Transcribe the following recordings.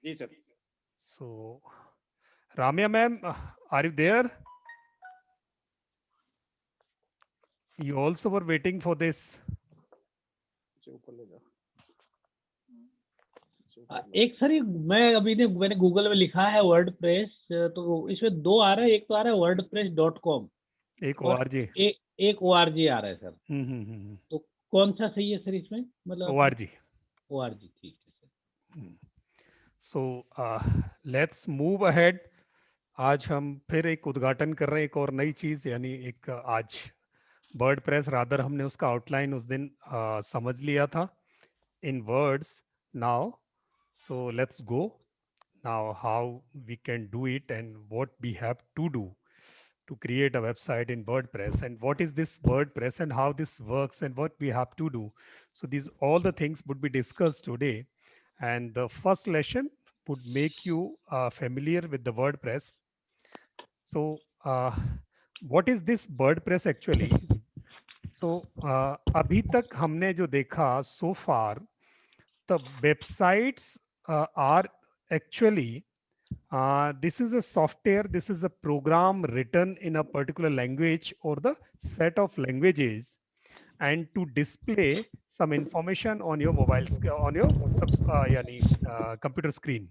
Ji sir. So, Ramya ma'am, are you there? You also were waiting for this. जो ऊपर ले जाओ, जो ऊपर ले एक सर मैं अभी ने मैंने गूगल में लिखा है वर्ड प्रेस, तो इसमें दो आ रहा है। एक तो आ रहा है wordpress.com एक और ORG. एक ORG आ रहा है सर। हम्म. तो कौन सा सही है सर इसमें, मतलब अपना ORG. ORG? ठीक है sir. So, let's move ahead. आज हम फिर एक उद्घाटन कर रहे हैं, एक और नई चीज, यानी एक आज वर्ड प्रेस रादर हमने उसका आउटलाइन उस दिन समझ लिया था in words now. So let's go now how we can do it and what we have to do to create a website in WordPress, and what is this WordPress and how this works and what we have to do. So these all the things would be discussed today, and the first lesson would make you familiar with the WordPress. So what is this WordPress actually? So अभी तक हमने जो देखा so far, the websites are actually this is a software, this is a program written in a particular language or the set of languages, and to display some information on your on your यानी computer screen.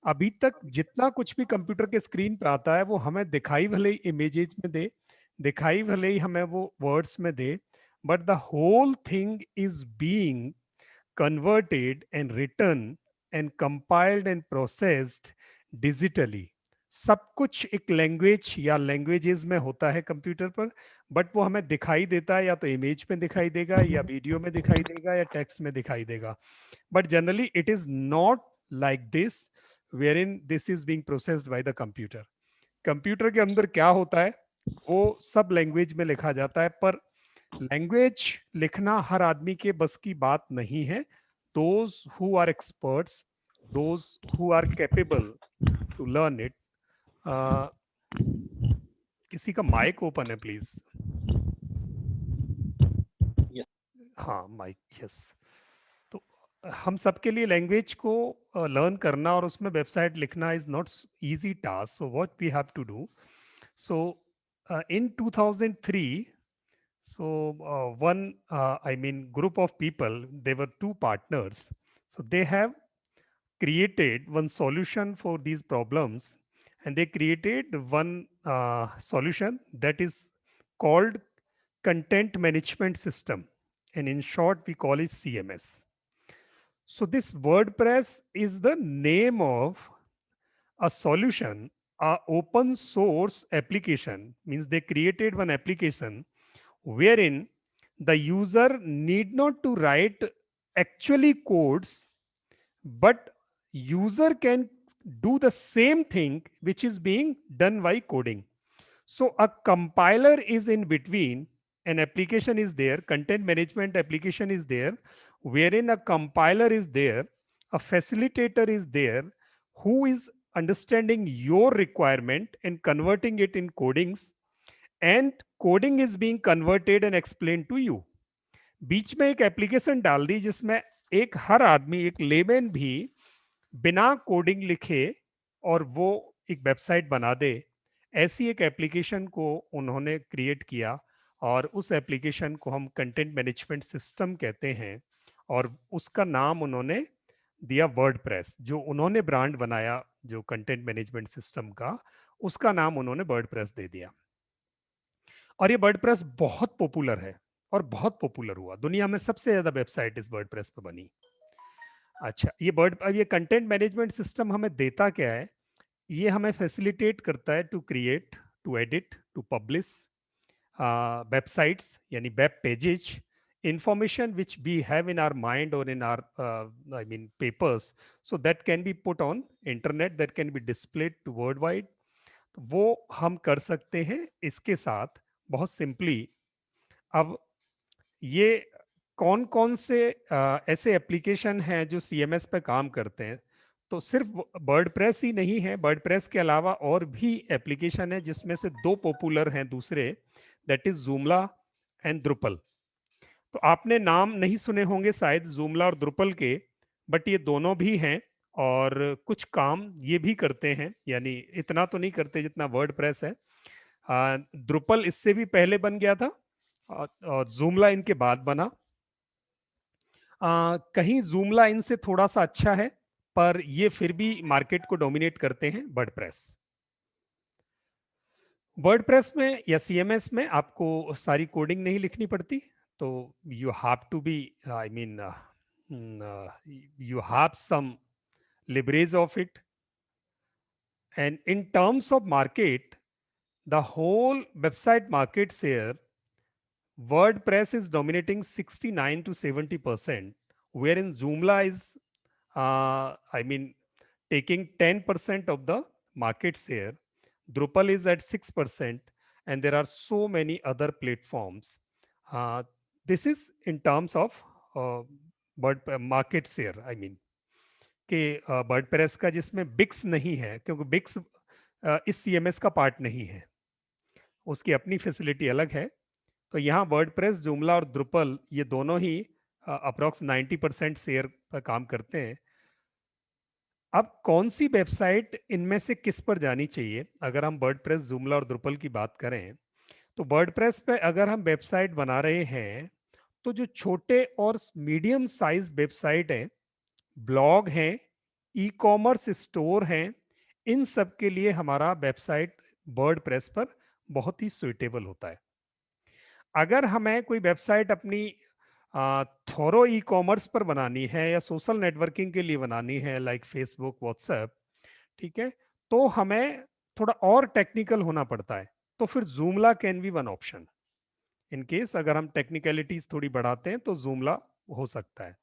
अभी तक जितना कुछ भी computer के screen पे आता है वो हमें दिखाई भले ही इमेजेस में दे, दिखाई भले ही हमें वो वर्ड्स में दे, but the whole thing is being converted and written and compiled and processed digitally. सब कुछ एक लैंग्वेज या लैंग्वेजेस में होता है कंप्यूटर पर, बट वो हमें दिखाई देता है या तो इमेज में दिखाई देगा या वीडियो में दिखाई देगा या टेक्स्ट में दिखाई देगा. But generally it is not like this, wherein this is being processed by the computer. Computer के अंदर क्या होता है वो सब लैंग्वेज में लिखा जाता है, पर लैंग्वेज लिखना हर आदमी के बस की बात नहीं है. those who are experts, those who are capable to learn it. किसी का माइक ओपन है प्लीज? हाँ माइक, यस. तो हम सबके लिए लैंग्वेज को लर्न करना और उसमें वेबसाइट लिखना is not easy task. So what we have to do, so in 2003, so one I mean group of people, they were two partners, so they have created one solution for these problems, and they created one solution that is called content management system, and in short we call it CMS. So this WordPress is the name of a solution, a open source application, means they created one application wherein the user need not to write actually codes, but user can do the same thing which is being done by coding. So a compiler is in between, an application is there, content management application is there, wherein a compiler is there, a facilitator is there, who is understanding your requirement and converting it in codings, and coding is being converted and explained to you. बीच में एक application डाल दी जिसमें एक हर आदमी, एक layman भी बिना coding लिखे और वो एक वेबसाइट बना दे, ऐसी एक एप्लीकेशन को उन्होंने क्रिएट किया, और उस एप्लीकेशन को हम कंटेंट मैनेजमेंट सिस्टम कहते हैं, और उसका नाम उन्होंने दिया वर्डप्रेस. जो उन्होंने ब्रांड बनाया जो कंटेंट मैनेजमेंट सिस्टम का, उसका नाम उन्होंने वर्डप्रेस दे दिया. और ये वर्डप्रेस बहुत पॉपुलर है और बहुत पॉपुलर हुआ. दुनिया में सबसे ज्यादा वेबसाइट इस वर्डप्रेस पे बनी. अच्छा, अब ये कंटेंट मैनेजमेंट सिस्टम हमें देता क्या है? ये हमें फैसिलिटेट करता है to create, to edit, to publish websites यानी web pages, information which we have in our mind or in our I mean papers, so that can be put on internet, that can be displayed to worldwide. तो वो हम कर सकते हैं इसके साथ बहुत सिंपली. अब ये कौन कौन से ऐसे एप्लीकेशन हैं जो CMS पे काम करते हैं? तो सिर्फ वर्डप्रेस ही नहीं है, वर्डप्रेस के अलावा और भी एप्लीकेशन है जिसमें से दो पॉपुलर हैं दूसरे, दैट इज जूमला एंड द्रुपल. तो आपने नाम नहीं सुने होंगे शायद जूमला और द्रुपल के, बट ये दोनों भी हैं और कुछ काम ये भी करते हैं, यानी इतना तो नहीं करते जितना वर्डप्रेस है। द्रुपल इससे भी पहले बन गया था और जूमला इनके बाद बना। कहीं जूमला इनसे थोड़ा सा अच्छा है, पर ये फिर भी मार्केट को डोमिनेट करते हैं वर्डप्रेस। वर्डप्रेस में या सीएमएस में आपको सारी कोडिंग नहीं लिखनी पड़ती, तो you have to be, I mean you have some leverage of it. And in terms of market, the whole website market share, WordPress is dominating 69 to 70%, wherein Joomla is, I mean, taking 10% of the market share. Drupal is at 6%, and there are so many other platforms. This is in terms of word market share, I mean. कि WordPress का जिसमें बिक्स नहीं है, क्योंकि बिक्स इस CMS का part नहीं है, उसकी अपनी फैसिलिटी अलग है। तो यहाँ वर्डप्रेस, जूमला और द्रुपल ये दोनों ही अप्रोक्स 90% शेयर पर काम करते हैं। अब कौन सी वेबसाइट इनमें से किस पर जानी चाहिए? अगर हम वर्डप्रेस, जूमला और द्रुपल की बात करें, तो वर्डप्रेस पे अगर हम वेबसाइट बना रहे हैं, तो जो छोटे और मीडियम साइज वेबसाइट है, ब्लॉग हैं, ई कॉमर्स स्टोर हैं, इन सब के लिए हमारा वेबसाइट वर्डप्रेस पर बहुत ही सुइटेबल होता है। अगर हमें कोई वेबसाइट अपनी थोरो ई कॉमर्स पर बनानी है या सोशल नेटवर्किंग के लिए बनानी है, लाइक फेसबुक, व्हाट्सएप, ठीक है, तो हमें थोड़ा और टेक्निकल होना पड़ता है, तो फिर Joomla can be one option. In case अगर हम टेक्निकलिटीज थोड़ी बढ़ाते हैं तो जूमला हो सकता है।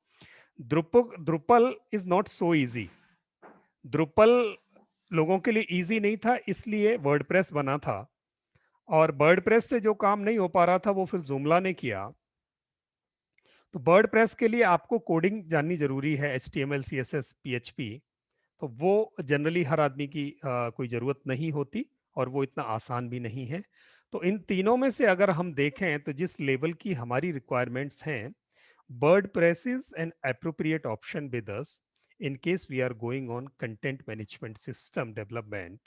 द्रुपल इज नॉट सो इजी। द्रुपल लोगों के लिए इजी नहीं था, इसलिए वर्डप्रेस बना था, और वर्डप्रेस से जो काम नहीं हो पा रहा था वो फिर जूमला ने किया। तो वर्डप्रेस के लिए आपको कोडिंग जाननी जरूरी है, HTML, CSS, PHP, तो वो जनरली हर आदमी की कोई ज़रूरत नहीं होती, और वो इतना आसान भी नहीं है। तो इन तीनों में से अगर हम देखें तो जिस लेवल की हमारी रिक्वायरमेंट्स हैं, WordPress is an appropriate option with us in case we are going on content management system development.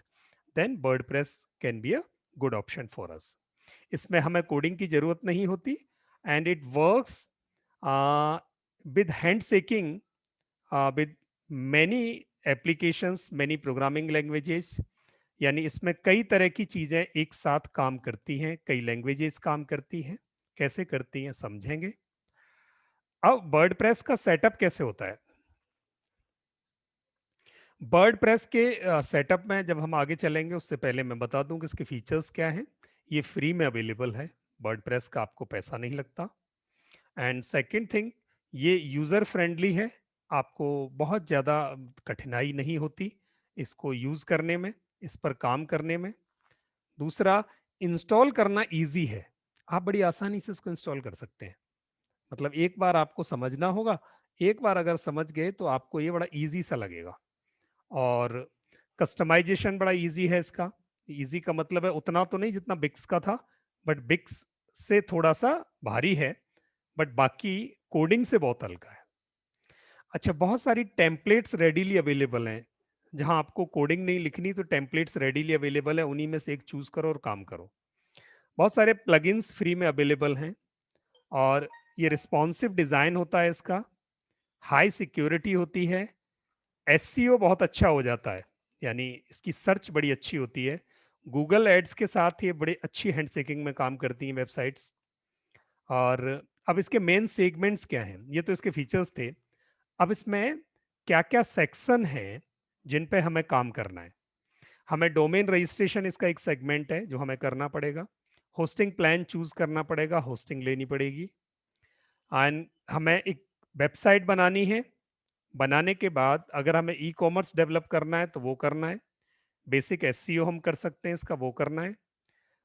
Then WordPress can be a good option for us. इसमें हमें कोडिंग की जरूरत नहीं होती, and it works with handshaking with many applications, many programming languages. यानी इसमें कई तरह की चीजें एक साथ काम करती हैं, कई लैंग्वेजेस काम करती हैं। कैसे करती हैं समझेंगे। अब वर्डप्रेस का सेटअप कैसे होता है? वर्डप्रेस के सेटअप में जब हम आगे चलेंगे, उससे पहले मैं बता दूं कि इसके फीचर्स क्या हैं। ये फ्री में अवेलेबल है, वर्डप्रेस का आपको पैसा नहीं लगता। एंड सेकंड थिंग, ये यूज़र फ्रेंडली है, आपको बहुत ज़्यादा कठिनाई नहीं होती इसको यूज़ करने में, इस पर काम करने में। दूसरा, इंस्टॉल करना इजी है, आप बड़ी आसानी से इसको इंस्टॉल कर सकते हैं। मतलब एक बार आपको समझना होगा, एक बार अगर समझ गए तो आपको ये बड़ा इजी सा लगेगा। और कस्टमाइजेशन बड़ा इजी है इसका। इजी का मतलब है उतना तो नहीं जितना बिक्स का था, बट बिक्स से थोड़ा सा भारी है, बट बाकी कोडिंग से बहुत हल्का है। अच्छा, बहुत सारी टेम्पलेट्स रेडीली अवेलेबल हैं, जहां आपको कोडिंग नहीं लिखनी तो टेम्पलेट्स रेडीली अवेलेबल है, उन्हीं में से एक चूज करो और काम करो। बहुत सारे प्लगइन्स फ्री में अवेलेबल हैं, और ये रिस्पॉन्सिव डिजाइन होता है इसका, हाई सिक्योरिटी होती है, SEO बहुत अच्छा हो जाता है, यानी इसकी सर्च बड़ी अच्छी होती है। गूगल एड्स के साथ ये बड़ी अच्छी हैंडशेकिंग में काम करती हैं वेबसाइट्स। और अब इसके मेन सेगमेंट्स क्या हैं, ये तो इसके फीचर्स थे। अब इसमें क्या क्या सेक्शन हैं जिन पे हमें काम करना है। हमें डोमेन रजिस्ट्रेशन, इसका एक सेगमेंट है जो हमें करना पड़ेगा। होस्टिंग प्लान चूज करना पड़ेगा, होस्टिंग लेनी पड़ेगी। एंड हमें एक वेबसाइट बनानी है, बनाने के बाद अगर हमें ई कॉमर्स डेवलप करना है तो वो करना है। बेसिक SEO हम कर सकते हैं इसका, वो करना है।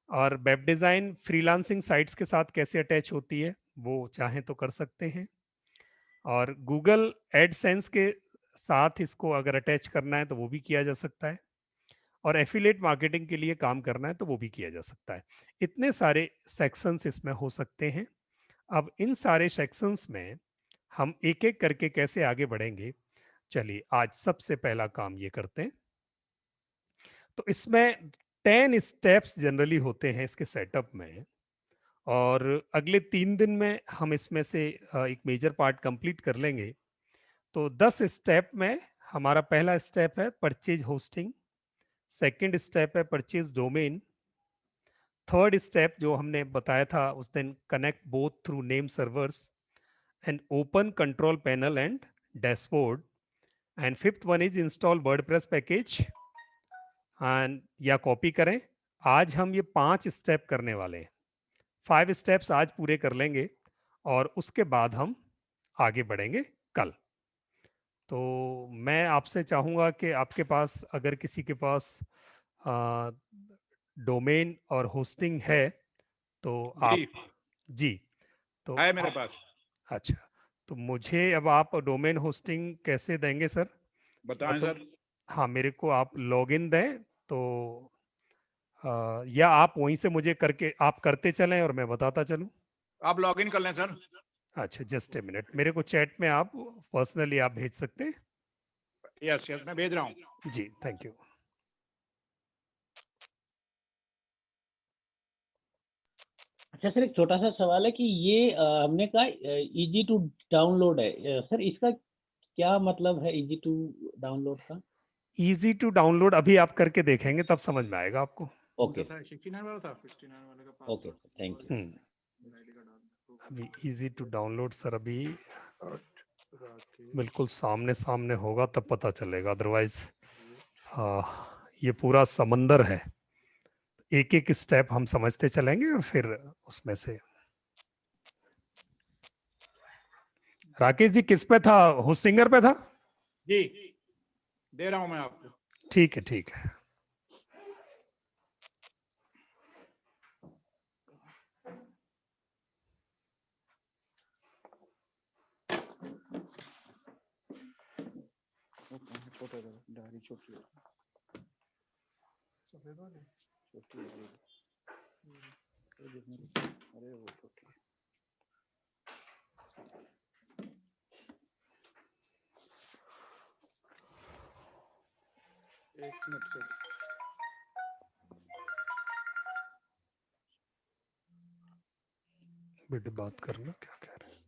और वेब डिज़ाइन फ्रीलांसिंग साइट्स के साथ कैसे अटैच होती है वो चाहें तो कर सकते हैं। और गूगल एडसेंस के साथ इसको अगर अटैच करना है तो वो भी किया जा सकता है। और एफिलिएट मार्केटिंग के लिए काम करना है तो वो भी किया जा सकता है। इतने सारे सेक्शंस इसमें हो सकते हैं। अब इन सारे सेक्शंस में हम एक एक करके कैसे आगे बढ़ेंगे, चलिए आज सबसे पहला काम ये करते हैं। तो इसमें 10 स्टेप्स जनरली होते हैं इसके सेटअप में, और अगले 3 दिन में हम इसमें से एक मेजर पार्ट कंप्लीट कर लेंगे। तो 10 स्टेप में हमारा पहला स्टेप है परचेज होस्टिंग, सेकंड स्टेप है परचेज डोमेन, थर्ड स्टेप जो हमने बताया था उस दिन, connect both through name servers and open control panel and dashboard, and fifth one is install WordPress package and, या कॉपी करें। आज हम ये 5 स्टेप करने वाले हैं, 5 स्टेप्स आज पूरे कर लेंगे और उसके बाद हम आगे बढ़ेंगे कल। तो मैं आपसे चाहूंगा कि आपके पास, अगर किसी के पास डोमेन और होस्टिंग है तो आप, जी जी, तो है मेरे पास। अच्छा, तो मुझे अब आप डोमेन होस्टिंग कैसे देंगे सर? बताएं तो सर। हाँ, मेरे को आप लॉगिन दें तो या आप वहीं से मुझे करके आप करते चलें और मैं बताता चलूं। आप लॉगिन कर लें सर। अच्छा, जस्ट ए मिनट, मेरे को चैट में आप पर्सनली आप भेज सकते हैं। यस यस, मैं भेज रहा हूँ। जी, थैंक यू। अच्छा सर, एक छोटा सा सवाल है कि ये हमने कहा इजी टू डाउनलोड है, सर इसका क्या मतलब है इजी टू डाउनलोड का? इजी टू डाउनलोड अभी आप करके देखेंगे तब समझ में आएगा आपको। ओके था 69 वाला था, 69 वाले का ओके थैंक यू। अभी इजी टू डाउनलोड सर अभी बिल्कुल सामने सामने होगा तब पता चलेगा, अदरवाइज ये पूरा समंदर है, एक एक स्टेप हम समझते चलेंगे और फिर उसमें से। राकेश जी किस पे था? होस्टिंगर पे था? जी दे रहा हूँ मैं आपको। ठीक है, ठीक है। छोटा डायरी छोटी सफेद वाली छोटी अरे वो छोटी। एक मिनट से बेटे बात करना, क्या कह रहे हैं?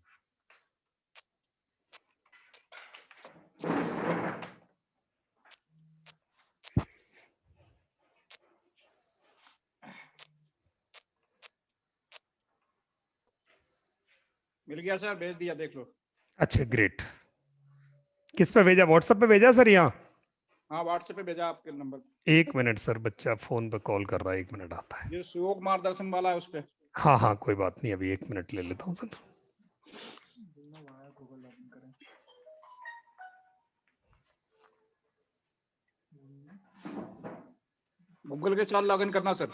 मिल गया सर, भेज दिया, देख लो। अच्छा, ग्रेट। किस पे भेजा? व्हाट्सएप पे भेजा सर? यहाँ हाँ व्हाट्सएप पे भेजा आपके नंबर। एक मिनट सर, बच्चा फोन पे कॉल कर रहा है, एक मिनट आता है। ये शिवोक मार्गदर्शन वाला है उस पे। हाँ हाँ, कोई बात नहीं, अभी एक मिनट ले लेता हूँ सर। गूगल के साथ लॉगिन करना सर।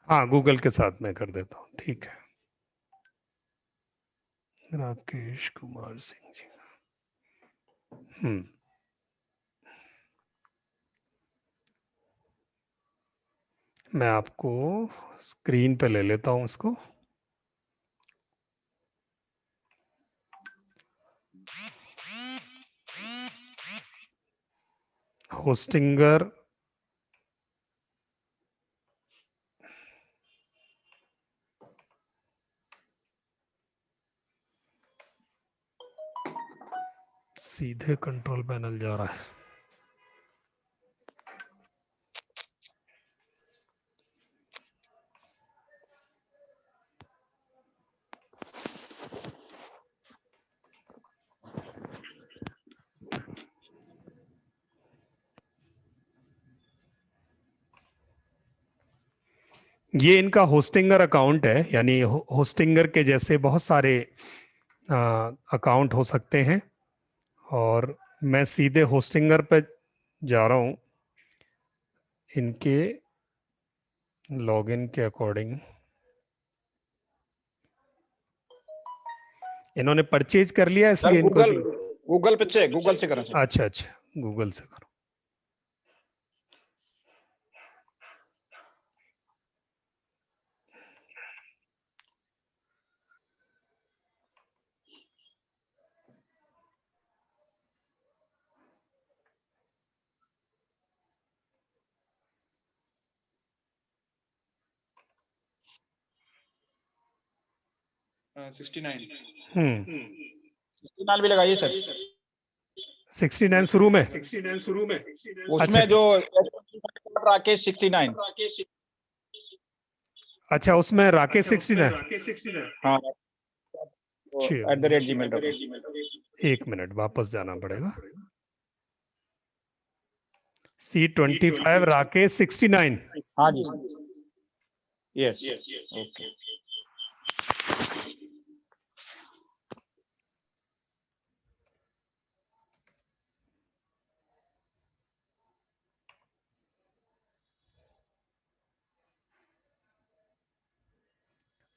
हाँ, गूगल के साथ मैं कर देता हूँ, ठीक है। राकेश कुमार सिंह जी। मैं आपको स्क्रीन पे ले लेता हूँ इसको। होस्टिंगर सीधे कंट्रोल पैनल जा रहा है। ये इनका होस्टिंगर अकाउंट है, यानी होस्टिंगर के जैसे बहुत सारे अकाउंट हो सकते हैं, और मैं सीधे होस्टिंगर पे जा रहा हूँ इनके लॉगिन के अकॉर्डिंग। इन्होंने परचेज कर लिया सर इसलिए इनको गूगल गूगल पे चेक, गूगल से करें। अच्छा अच्छा, गूगल से करो। 69। 69 भी लगाइए सर। 69 शुरू में। उसमें जो राकेश 69। अच्छा, उसमें राकेश 69। हाँ, चलिए, @gmail.com। एक मिनट वापस जाना पड़ेगा। C25 राकेश 69। हाँ जी, यस, ओके।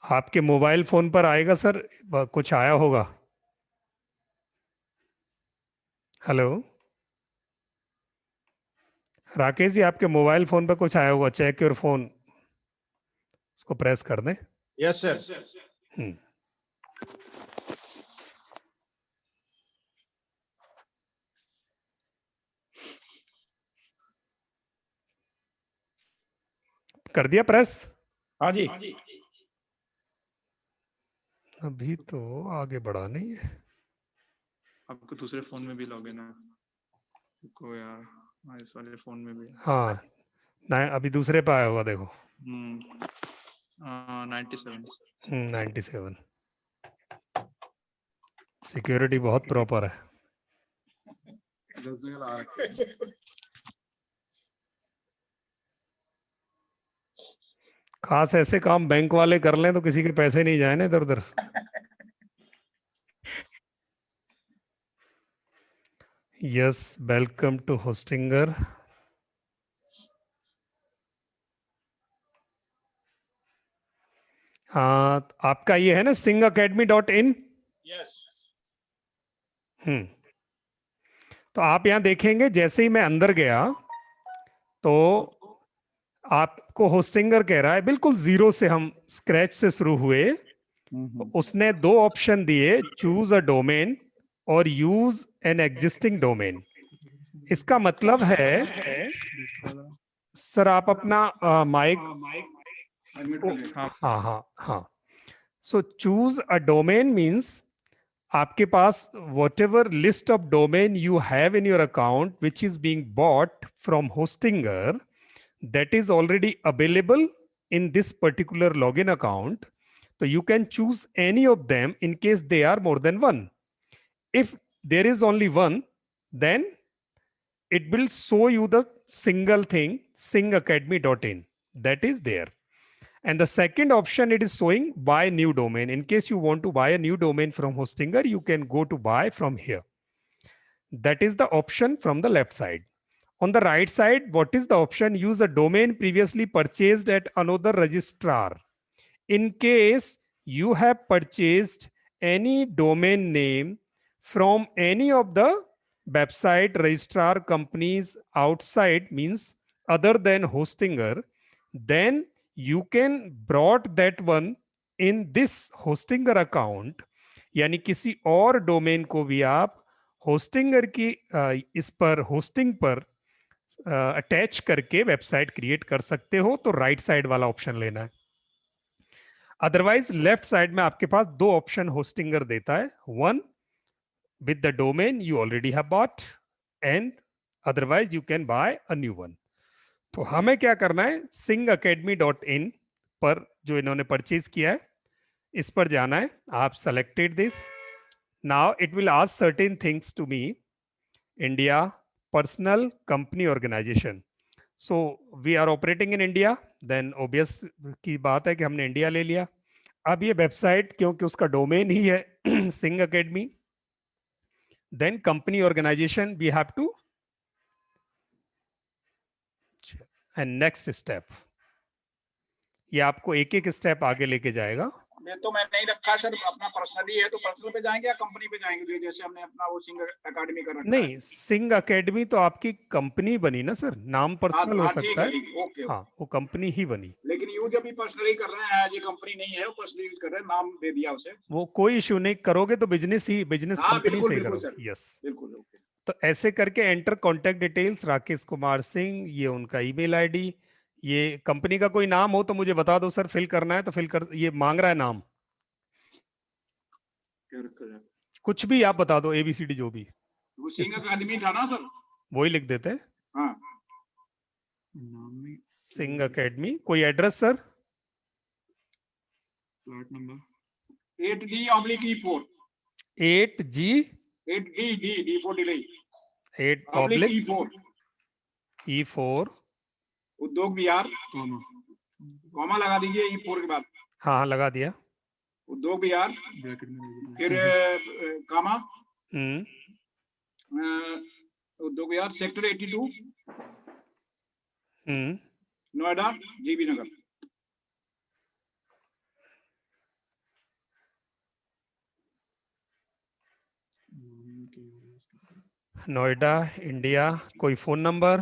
आपके मोबाइल फोन पर आएगा सर, कुछ आया होगा। हेलो राकेश जी, आपके मोबाइल फोन पर कुछ आया होगा, चेक योर फोन, उसको प्रेस कर दें। Yes sir. हम्म। कर दिया प्रेस? हाँ जी, अभी तो आगे बढ़ा नहीं है। आपको दूसरे फोन में भी लॉगिन है को यार? हाँ, इस वाले फोन में भी। हाँ, ना अभी दूसरे पे आया होगा, देखो। 97। 97। सिक्योरिटी बहुत प्रॉपर है। खास ऐसे काम बैंक वाले कर लें तो किसी के पैसे नहीं जाए ना इधर उधर। Yes, welcome to Hostinger. हाँ, आपका ये है ना singacademy.in। यस। तो आप यहाँ देखेंगे, जैसे ही मैं अंदर गया तो आपको होस्टिंगर कह रहा है, बिल्कुल जीरो से हम स्क्रैच से शुरू हुए। उसने दो ऑप्शन दिए, चूज अ डोमेन और यूज एन एग्जिस्टिंग डोमेन। इसका मतलब है सर, आप अपना माइक। हाँ हाँ हाँ। So choose a domain means आपके पास whatever list of domain you have in your account which is being bought from hostinger, that is already available in this particular login account. So you can choose any of them in case they are more than one. If there is only one, then it will show you the single thing, singacademy.in, that is there. And the second option, it is showing buy new domain. In case you want to buy a new domain from hostinger, you can go to buy from here. That is the option from the left side. On the right side, what is the option? Use a domain previously purchased at another registrar. In case you have purchased any domain name from any of the website registrar companies outside, means other than hostinger, then you can brought that one in this hostinger account. यानी किसी और domain को भी आप Hostinger की इस पर hosting पर अटैच करके वेबसाइट क्रिएट कर सकते हो। तो राइट साइड वाला ऑप्शन लेना है। अदरवाइज लेफ्ट साइड में आपके पास दो ऑप्शन होस्टिंगर देता है, one with the domain you already have bought and otherwise you can buy a new one. तो हमें क्या करना है, singacademy.in पर जो इन्होंने परचेज किया है इस पर जाना है। आप selected this, now it will ask certain things to me, India, personal, company, organisation. So we are operating in India, then obvious की बात है कि हमने इंडिया ले लिया। अब ये वेबसाइट क्योंकि उसका डोमेन ही है Singh academy, then company, organisation we have to, and next step, ये आपको एक एक स्टेप आगे लेके जाएगा। ये तो मैं नहीं रखा सर, अपना पर्सनली है तो पर्सनल पे जाएंगे या कंपनी पे जाएंगे? जैसे हमने अपना वो सिंग एकेडमी का रखा नहीं, सिंग अकेडमी तो आपकी कंपनी बनी ना सर, नाम पर्सनल हो ठीक सकता है। ओके। हाँ, वो कंपनी ही बनी। लेकिन यूज अभी पर्सनली कर रहे हैं, ये कंपनी नहीं है, वो पर्सनली यूज कर रहे हैं, नाम दे दिया उसे। वो कोई इशू नहीं, करोगे तो बिजनेस कंपनी से ही करोगे। यस, बिल्कुल ओके। तो ऐसे करके enter contact details, Rakesh Kumar Singh, ये उनका ईमेल आईडी, ये कंपनी का कोई नाम हो तो मुझे बता दो सर, फिल करना है तो फिल कर, ये मांग रहा है नाम। क्या रखा जाए? कुछ भी आप बता दो, ABCD जो भी, वो सिंह अकादमी था ना सर? वही लिख देते हैं। हाँ, नाम में सिंह एकेडमी। कोई address sir? Flat number 8D/E4, 8G 8D for delay, 8 oblique oblique E4, E4। उद्योग विहार, कॉमा कॉमा लगा दीजिए E4 के बाद, हाँ हाँ लगा दिया। उद्योग विहार, ब्रैकेट में लगा दीजिए। फिर कामा, हम्म उद्योग विहार, सेक्टर 82, हम्म नोएडा, जीबी नगर। नाम क्या है इसका? नोएडा, इंडिया। कोई फोन नंबर?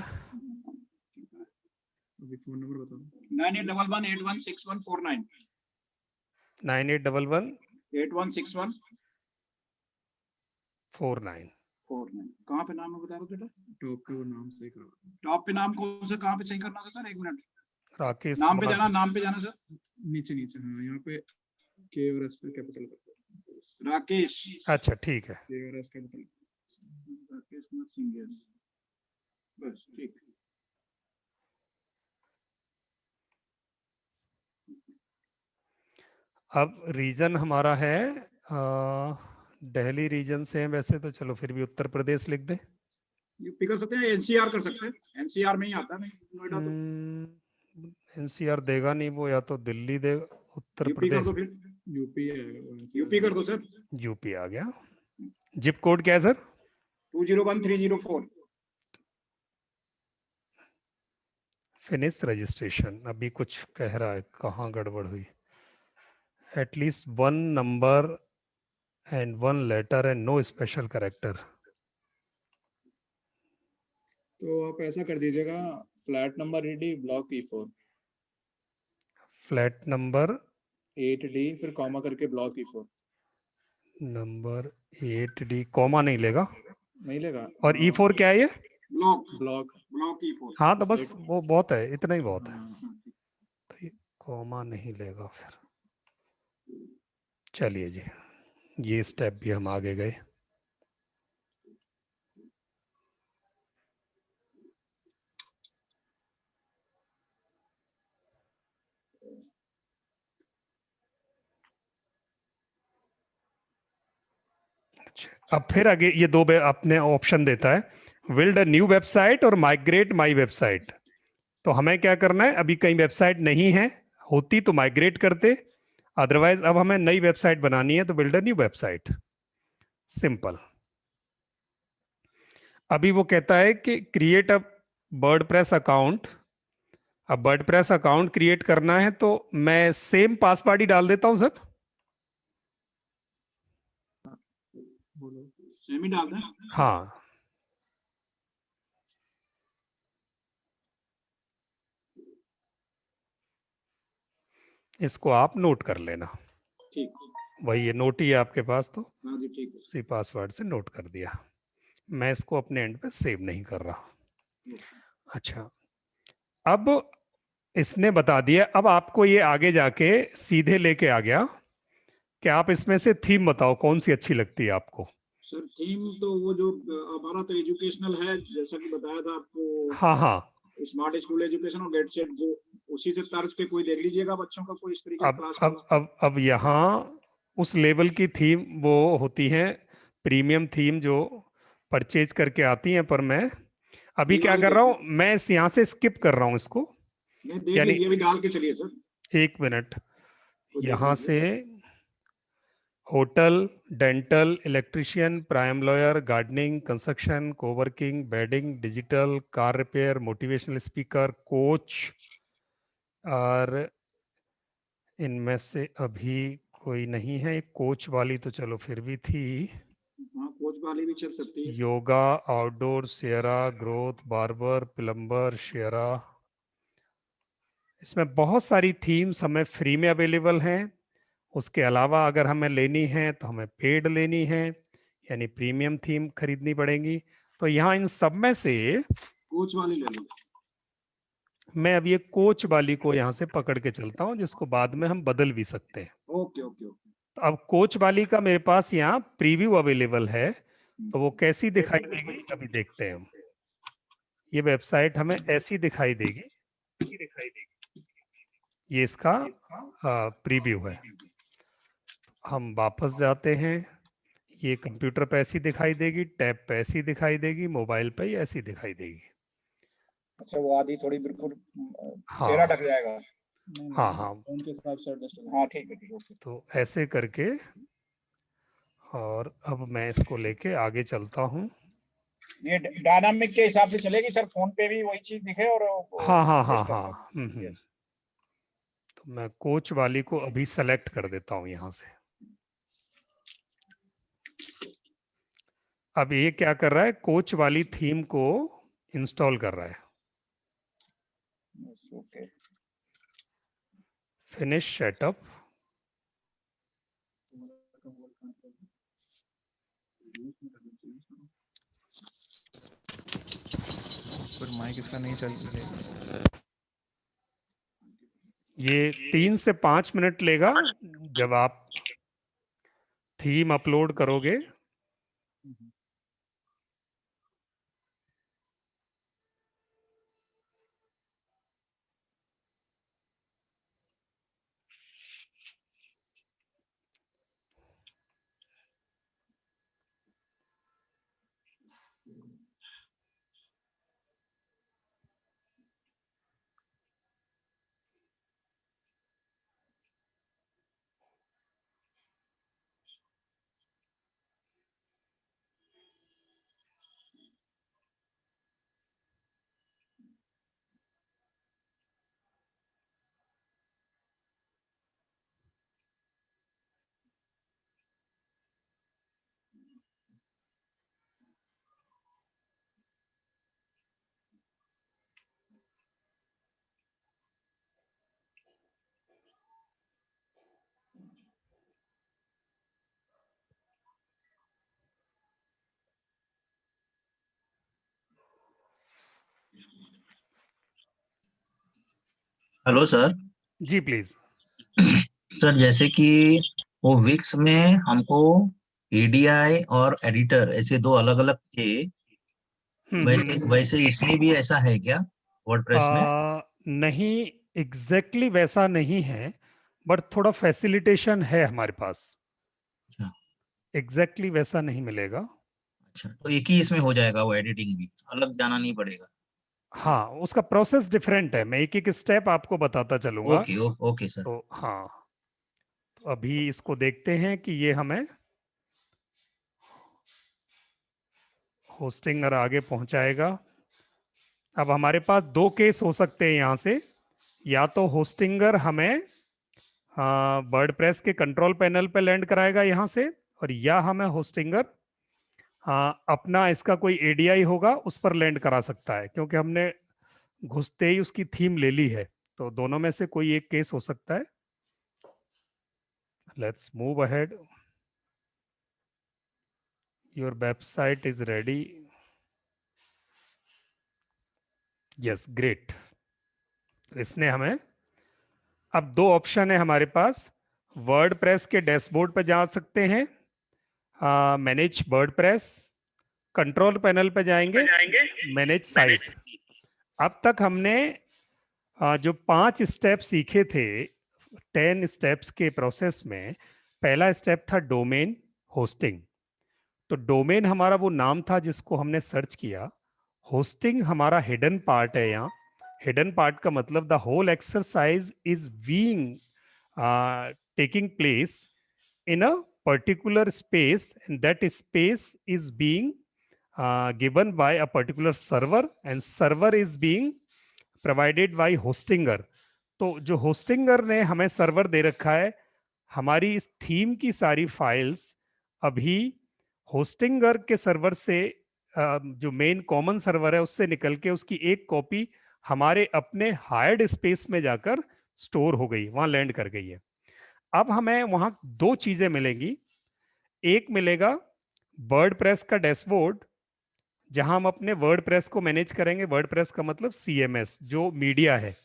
अभी फोन नंबर बता दो। 9811816149, 9811 816149। 49। कहाँ पे नाम है बता रहे हो बेटा? टॉप पे वो नाम सही करो। टॉप पे नाम कौन सा, कहाँ पे सही करना था सर? एक मिनट, राकेश नाम पे कुमार। जाना, नाम पे जाना सर। नीचे नीचे, हाँ यहाँ पे के और एस पे कैपिटल कर दो। राकेश, अच्छा ठीक है। के और S capital. Rakesh Kumar Singh, yes। बस ठीक। अब रीजन हमारा है दिल्ली रीजन से है वैसे तो, चलो फिर भी उत्तर प्रदेश लिख दें। यूपी कर सकते हैं, एनसीआर कर सकते हैं, एनसीआर में ही आता है नोएडा तो। NCR देगा नहीं वो, या तो दिल्ली देगा, उत्तर यूपी कर प्रदेश। दो फिर, यूपी है। यूपी कर दो सर। यूपी आ गया। जिप कोड क्या है सर? 201304। Finish registration. अभी कुछ कह रहा है, कहाँ गड़बड़ हुई? At least 1 number and 1 letter and no special character. तो आप ऐसा कर दीजिएगा, flat number 8D block E4, flat number 8D फिर कॉमा करके block E4। Number 8D, comma नहीं लेगा। नहीं लेगा। और E4 क्या है ये? Block, block. Block E4। हाँ तो बस वो बहुत है, इतना ही बहुत है। हाँ। तो ये कॉमा नहीं लेगा फिर। चलिए जी, ये स्टेप भी हम आगे गए। अब फिर आगे ये दो अपने ऑप्शन देता है, बिल्ड अ न्यू वेबसाइट और माइग्रेट माई वेबसाइट। तो हमें क्या करना है? अभी कहीं वेबसाइट नहीं है, होती तो माइग्रेट करते, अदरवाइज अब हमें नई वेबसाइट बनानी है तो build a new website. Simple. अभी वो कहता है कि क्रिएट अ वर्डप्रेस अकाउंट। अब वर्डप्रेस अकाउंट क्रिएट करना है तो मैं सेम पासवर्ड ही डाल देता हूं सर। बोलो। सेम ही डाल दें। हाँ, इसको आप नोट कर लेना। ठीक, वही ये नोट ही है आपके पास, तो हाँ जी ठीक है। उसी पासवर्ड से नोट कर दिया। मैं इसको अपने एंड पे सेव नहीं कर रहा। अच्छा, अब इसने बता दिया। अब आपको ये आगे जाके सीधे लेके आ गया कि आप इसमें से थीम बताओ कौन सी अच्छी लगती है आपको। सर थीम तो वो जो हमारा तो एजुकेशनल है, जैसा कि बताया था आपको, हाँ हाँ। स्मार्ट स्कूल एजुकेशन और गेट सेट, जो उसी से तर्ज पे कोई देख लीजिएगा बच्चों का, कोई इस तरीके का क्लास का। अब यहाँ उस लेवल की थीम वो होती है, प्रीमियम थीम जो परचेज करके आती हैं। पर मैं अभी ये क्या वाली कर रहा देखिए। हूँ, मैं इस यहाँ से स्किप कर रहा हूँ इसको। नहीं देख यानी लीजिए, भी डाल के चलिए सर। 1 मिनट, वो देख यहाँ लीजिए। से hotel, dental, electrician, prime lawyer, gardening, construction, coworking, bedding, digital, car repair, motivational speaker, coach. और इनमें से अभी कोई नहीं है। एक कोच वाली तो चलो फिर भी थी। हाँ, कोच वाली भी चल सकती है। योगा, आउटडोर, शेरा, ग्रोथ, बार्बर, प्लम्बर, शेरा। इसमें बहुत सारी थीम्स हमें फ्री में अवेलेबल हैं। उसके अलावा अगर हमें लेनी है तो हमें पेड लेनी है, यानी प्रीमियम थीम खरीदनी पड़ेगी। तो यहाँ इन सब में से कोच वाली ले लो। मैं अब ये कोच वाली को यहाँ से पकड़ के चलता हूँ, जिसको बाद में हम बदल भी सकते हैं। Okay okay okay. तो अब कोच वाली का मेरे पास यहाँ प्रीव्यू अवेलेबल है, तो वो कैसी दिखाई देगी अभी देखते हैं हम। ये वेबसाइट हमें ऐसी दिखाई देगी, ये इसका प्रीव्यू है। हम वापस जाते हैं, ये कंप्यूटर पे ऐसी दिखाई देगी, टैब पे ऐसी दिखाई देगी, मोबाइल पे ऐसी दिखाई देगी। अच्छा, वो आधी थोड़ी बिल्कुल हाँ चेहरा ढक जाएगा। हाँ हाँ, उनके हिसाब से एडजस्ट हो। हाँ ठीक है, ठीक है, ओके। तो ऐसे करके, और अब मैं इसको लेके आगे चलता हूँ। ये डायनामिक के हिसाब से चलेगी सर, फोन पे भी वही चीज दिखे और हाँ हाँ हाँ disturb हाँ, करे। Yes. तो मैं कोच वाली को अभी सेलेक्ट कर देता हूँ यहाँ से। अब ये क्या कर रहा है, कोच वाली थीम को इंस्टॉल कर रहा है। Yes, okay. Finish setup. पर माइक इसका नहीं चल रहा। ये 3 से 5 मिनट लेगा जब आप थीम अपलोड करोगे। Hello sir. जी प्लीज। सर जैसे कि वो विक्स में हमको एडीआई और एडिटर ऐसे दो अलग अलग थे, वैसे वैसे इसमें भी ऐसा है क्या वर्डप्रेस में? नहीं, एग्जैक्टली वैसा नहीं है, बट थोड़ा फैसिलिटेशन है हमारे पास। अच्छा एग्जैक्टली वैसा नहीं मिलेगा। अच्छा, तो एक ही इसमें हो जाएगा, वो एडिटिंग भी अलग जाना नहीं पड़ेगा? हाँ, उसका प्रोसेस डिफरेंट है, मैं एक एक स्टेप आपको बताता चलूंगा। Okay okay sir. तो हाँ, तो अभी इसको देखते हैं कि ये हमें होस्टिंगर आगे पहुंचाएगा। अब हमारे पास दो केस हो सकते हैं यहाँ से, या तो होस्टिंगर हमें वर्डप्रेस के कंट्रोल पैनल पे लैंड कराएगा यहाँ से, और या हमें होस्टिंगर अपना इसका कोई एडीआई होगा उस पर लैंड करा सकता है, क्योंकि हमने घुसते ही उसकी थीम ले ली है। तो दोनों में से कोई एक केस हो सकता है। Let's move ahead. Your website is ready. Yes, great. इसने हमें, अब दो ऑप्शन है हमारे पास। वर्डप्रेस के डैशबोर्ड पर जा सकते हैं, मैनेज वर्डप्रेस, कंट्रोल पैनल पे जाएंगे, मैनेज साइट। अब तक हमने जो 5 स्टेप सीखे थे 10 स्टेप्स के प्रोसेस में, पहला स्टेप था डोमेन होस्टिंग। तो डोमेन हमारा वो नाम था जिसको हमने सर्च किया। होस्टिंग हमारा हिडन पार्ट है यहाँ। हिडन पार्ट का मतलब the whole exercise is being taking place in a particular space, and that space is being given by a particular server, and server is being provided by hostinger. तो जो Hostinger ने हमें server दे रखा है, हमारी इस थीम की सारी फाइल्स अभी होस्टिंगर के सर्वर से, जो मेन कॉमन सर्वर है उससे निकल के उसकी एक कॉपी हमारे अपने हायर्ड स्पेस में जाकर स्टोर हो गई, वहां लैंड कर गई है। अब हमें वहां दो चीजें मिलेंगी। एक मिलेगा वर्डप्रेस का डैशबोर्ड, जहां हम अपने वर्डप्रेस को मैनेज करेंगे। वर्डप्रेस का मतलब सीएमएस जो मीडिया है।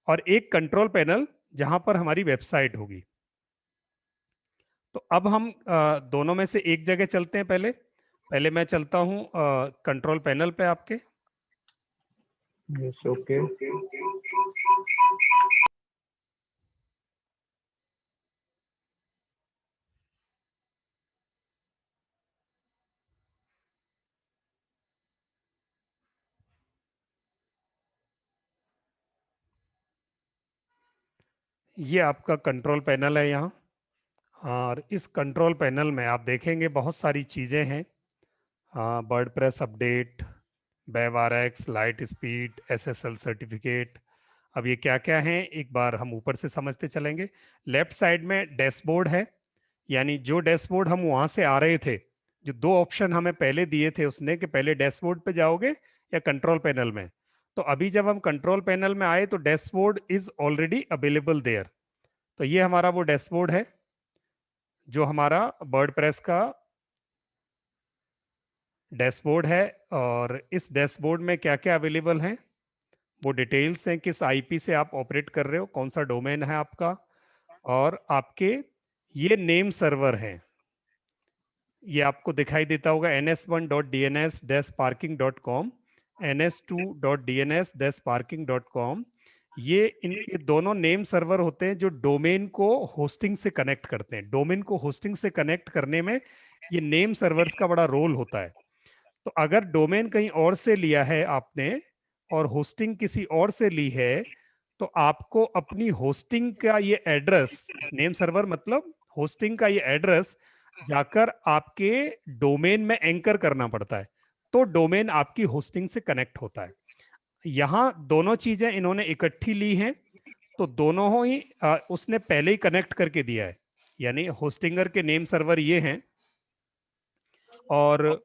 और एक कंट्रोल पैनल जहां पर हमारी वेबसाइट होगी। तो अब हम दोनों में से एक जगह चलते हैं। पहले मैं चलता हूँ कंट्रोल पैनल पे आपके। Yes okay. ये आपका कंट्रोल पैनल है यहाँ, और इस कंट्रोल पैनल में आप देखेंगे बहुत सारी चीज़ें हैं। WordPress update, web light speed, SSL certificate. अब ये क्या क्या है एक बार हम ऊपर से समझते चलेंगे। लेफ्ट साइड में डैशबोर्ड है, यानी जो डैशबोर्ड हम वहाँ से आ रहे थे, जो दो ऑप्शन हमें पहले दिए थे उसने कि पहले डैशबोर्ड पे जाओगे या कंट्रोल पैनल में। तो अभी जब हम कंट्रोल पैनल में आए तो dashboard is already available there. तो ये हमारा वो डैशबोर्ड है जो हमारा वर्डप्रेस का डैशबोर्ड है। और इस डैशबोर्ड में क्या क्या अवेलेबल है वो डिटेल्स हैं, किस IP से आप ऑपरेट कर रहे हो, कौन सा डोमेन है आपका, और आपके ये नेम सर्वर हैं। ये आपको दिखाई देता होगा ns1.dns-parking.com, ns2.dns-parking.com। ये दोनों नेम सर्वर होते हैं जो डोमेन को होस्टिंग से कनेक्ट करते हैं। डोमेन को होस्टिंग से कनेक्ट करने में ये नेम सर्वर्स का बड़ा रोल होता है। तो अगर डोमेन कहीं और से लिया है आपने और होस्टिंग किसी और से ली है, तो आपको अपनी होस्टिंग का ये एड्रेस, नेम सर्वर मतलब होस्टिंग का ये एड्रेस, जाकर आपके डोमेन में एंकर करना पड़ता है, तो डोमेन आपकी होस्टिंग से कनेक्ट होता है। यहाँ दोनों चीजें इन्होंने इकट्ठी ली हैं, तो दोनों ही उसने पहले ही कनेक्ट करके दिया है। यानी होस्टिंगर के नेम सर्वर ये हैं, और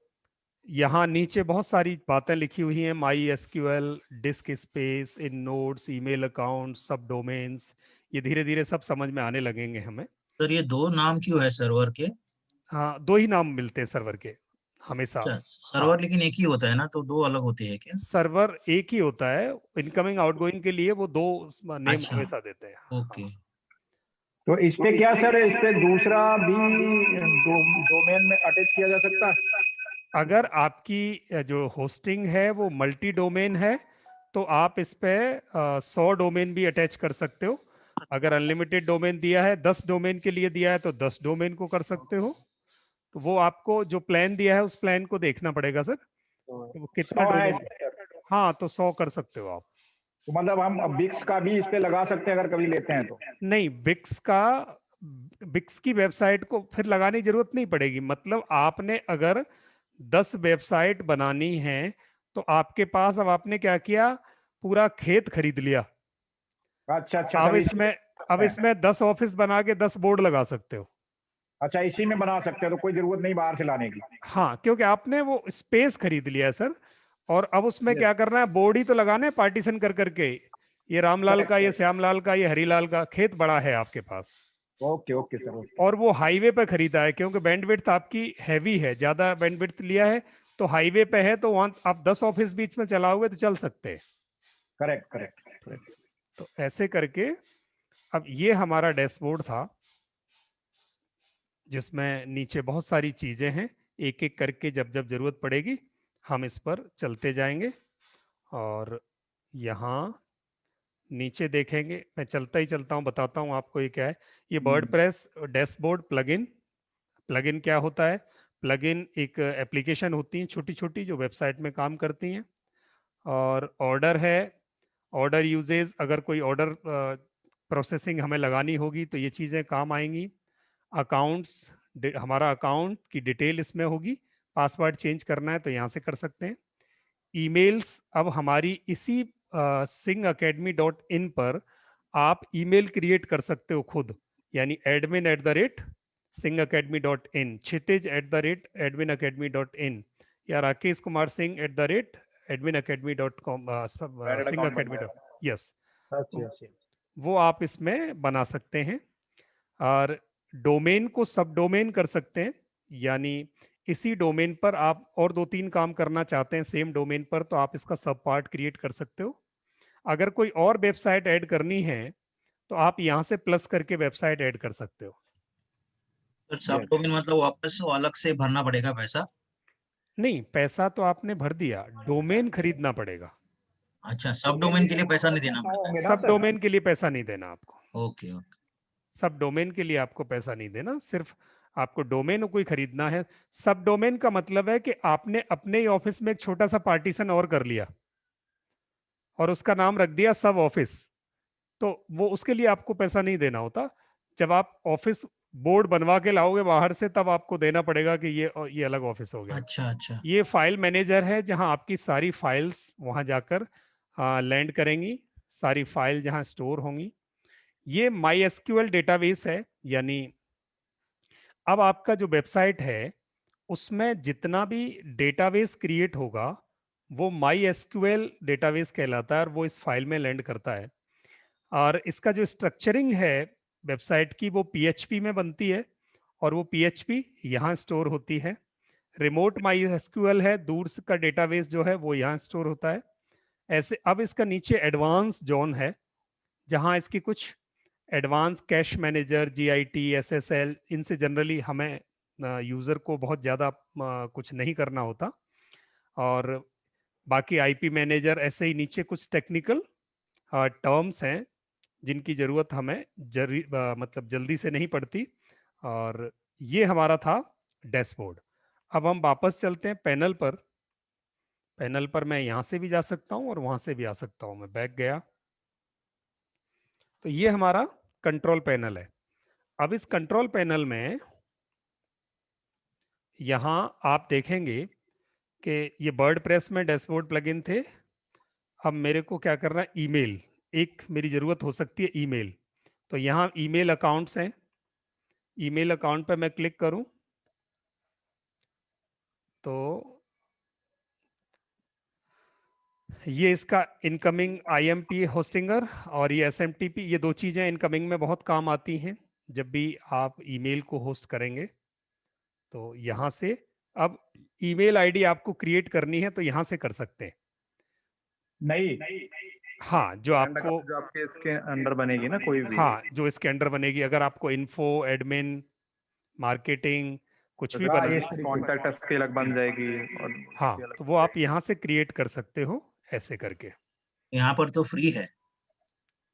यहाँ नीचे बहुत सारी बातें लिखी हुई हैं, MySQL, disk space, inodes, email account, subdomains. ये धीरे धीरे सब समझ में आने लगेंगे हमें। सर ये दो नाम क्यों है सर्वर के? हाँ, दो ही नाम मिलते हैं सर्वर के हमेशा। अच्छा, सर्वर लेकिन एक ही होता है ना, तो दो अलग होते हैं क्या? सर्वर एक ही होता है, इनकमिंग आउटगोइंग के लिए वो दो नेम अच्छा, हमेशा देते हैं। ओके। तो इस पे क्या सर, इस पे दूसरा भी डोमेन में अटैच किया जा सकता है? अगर आपकी जो होस्टिंग है वो मल्टी डोमेन है, तो आप इस पे 100 डोमेन भी अटैच कर सकते हो। अगर अनलिमिटेड डोमेन दिया है, 10 डोमेन के लिए दिया है, तो 10 डोमेन को कर सकते हो। तो वो आपको जो प्लान दिया है उस प्लान को देखना पड़ेगा सर, कि वो कितना 100 है डोमेन। इसमें सर। हाँ, तो 100 कर सकते हो आप। तो मतलब हम बिक्स का भी इस पे लगा सकते हैं अगर कभी लेते हैं तो? नहीं, बिक्स की वेबसाइट को फिर लगाने की जरूरत नहीं पड़ेगी। मतलब आपने अगर 10 वेबसाइट बनानी है, तो आपके पास, अब आपने क्या किया, पूरा खेत खरीद लिया। अच्छा अच्छा अब तब इसमें 10 ऑफिस बना के 10 बोर्ड लगा सकते हो। अच्छा इसी में बना सकते हैं, तो कोई जरूरत नहीं बाहर से लाने की? हाँ, क्योंकि आपने वो स्पेस खरीद लिया है सर। और अब उसमें क्या करना है, बोर्ड ही तो लगाना है पार्टीशन कर करके। ये रामलाल का, ये श्यामलाल का, ये हरीलाल का खेत बड़ा है आपके पास। Okay okay sir okay. और वो हाईवे पे खरीदा है, क्योंकि बैंडविड्थ आपकी हैवी है, ज्यादा बैंडविड्थ लिया है, तो हाईवे पे है, तो वहां आप 10 ऑफिस बीच में चलाओगे तो चल सकते हैं। Correct correct. तो ऐसे करके अब ये हमारा डैशबोर्ड था, जिसमें नीचे बहुत सारी चीजें हैं। एक एक करके जब जब जरूरत पड़ेगी हम इस पर चलते जाएंगे। और यहाँ नीचे देखेंगे, मैं चलता ही चलता हूँ, बताता हूँ आपको ये क्या है। ये वर्डप्रेस डैशबोर्ड प्लगइन। प्लगइन क्या होता है? प्लगइन एक एप्लीकेशन होती है छोटी छोटी, जो वेबसाइट में काम करती हैं। और ऑर्डर है, ऑर्डर यूजेज, अगर कोई ऑर्डर प्रोसेसिंग हमें लगानी होगी तो ये चीज़ें काम आएंगी। अकाउंट्स, हमारा अकाउंट की डिटेल इसमें होगी। पासवर्ड चेंज करना है तो यहाँ से कर सकते हैं। ईमेल्स, अब हमारी इसी singacademy.in पर आप ईमेल क्रिएट कर सकते हो खुद, यानी admin@singacademy.in, क्षितिज@adminacademy.in, या Rakesh Kumar Singh @adminacademy.com, singacademy. Yes, वो आप इसमें बना सकते हैं। और डोमेन को सब डोमेन कर सकते हैं, यानी इसी डोमेन पर आप और 2-3 काम करना चाहते हैं सेम डोमेन पर, तो आप इसका सब पार्ट क्रिएट कर सकते हो। अगर कोई और वेबसाइट ऐड करनी है तो आप यहाँ से प्लस करके वेबसाइट ऐड कर सकते हो। तो सब डोमेन मतलब वापस वो अलग से भरना पड़ेगा पैसा? नहीं, पैसा तो आपने भर दिया, डोमेन खरीदना पड़ेगा। अच्छा, सब डोमेन के लिए पैसा नहीं देना पड़ेगा? होंगे ना सब सर? डोमेन के लिए पैसा नहीं देना आपको, ओके ओके। सब डोमेन के लिए आपको पैसा नहीं देना, सिर्फ आपको डोमेन कोई खरीदना है। सब डोमेन का मतलब है कि आपने अपने ही ऑफिस में एक छोटा सा पार्टीशन और कर लिया और उसका नाम रख दिया सब ऑफिस, तो वो उसके लिए आपको पैसा नहीं देना होता। जब आप ऑफिस बोर्ड बनवा के लाओगे बाहर से, तब आपको देना पड़ेगा कि ये अलग ऑफिस हो गया। अच्छा अच्छा। ये फाइल मैनेजर है जहां आपकी सारी फाइल्स वहां जाकर लैंड करेंगी, सारी फाइल जहां स्टोर होंगी। ये माई एसक्यूएल डेटाबेस है, यानी अब आपका जो वेबसाइट है उसमें जितना भी डेटाबेस क्रिएट होगा वो माई एसक्यूएल डेटाबेस कहलाता है और वो इस फाइल में लैंड करता है। और इसका जो स्ट्रक्चरिंग है वेबसाइट की वो पीएचपी में बनती है और वो पीएचपी यहाँ स्टोर होती है। रिमोट माई एसक्यूएल है, दूर का डेटाबेस जो है वो यहाँ स्टोर होता है। ऐसे अब इसका नीचे एडवांस जोन है जहाँ इसकी कुछ advance cache manager, GIT, SSL, इनसे जनरली हमें यूज़र को बहुत ज़्यादा कुछ नहीं करना होता। और बाकी आईपी मैनेजर, ऐसे ही नीचे कुछ टेक्निकल टर्म्स हैं जिनकी ज़रूरत हमें मतलब जल्दी से नहीं पड़ती। और ये हमारा था डैशबोर्ड। अब हम वापस चलते हैं पैनल पर। पैनल पर मैं यहाँ से भी जा सकता हूँ और वहाँ से भी आ सकता हूँ। मैं बैक गया तो ये हमारा कंट्रोल पैनल है। अब इस कंट्रोल पैनल में यहाँ आप देखेंगे कि ये वर्डप्रेस में डैशबोर्ड प्लगइन थे। अब मेरे को क्या करना है, ईमेल, एक मेरी ज़रूरत हो सकती है ईमेल। तो यहाँ ईमेल अकाउंट्स हैं, ईमेल अकाउंट पे मैं क्लिक करूं तो ये इसका इनकमिंग आईएमपी होस्टिंगर और ये एसएमटीपी, ये दो चीज़ें इनकमिंग में बहुत काम आती हैं जब भी आप ईमेल को होस्ट करेंगे। तो यहाँ से अब ईमेल आईडी आपको क्रिएट करनी है तो यहाँ से कर सकते हैं। नहीं, हाँ, जो आपको, जो आपके इसके अंडर बनेगी ना कोई भी। हाँ, जो इसके अंडर बनेगी। अगर आपको इन्फो, एडमिन, मार्केटिंग कुछ भी हाँ, बनना, ये कॉन्टैक्ट अस की अलग बन जाएगी और हाँ, तो वो आप यहाँ से क्रिएट कर सकते हो ऐसे करके। यहाँ पर तो फ्री है।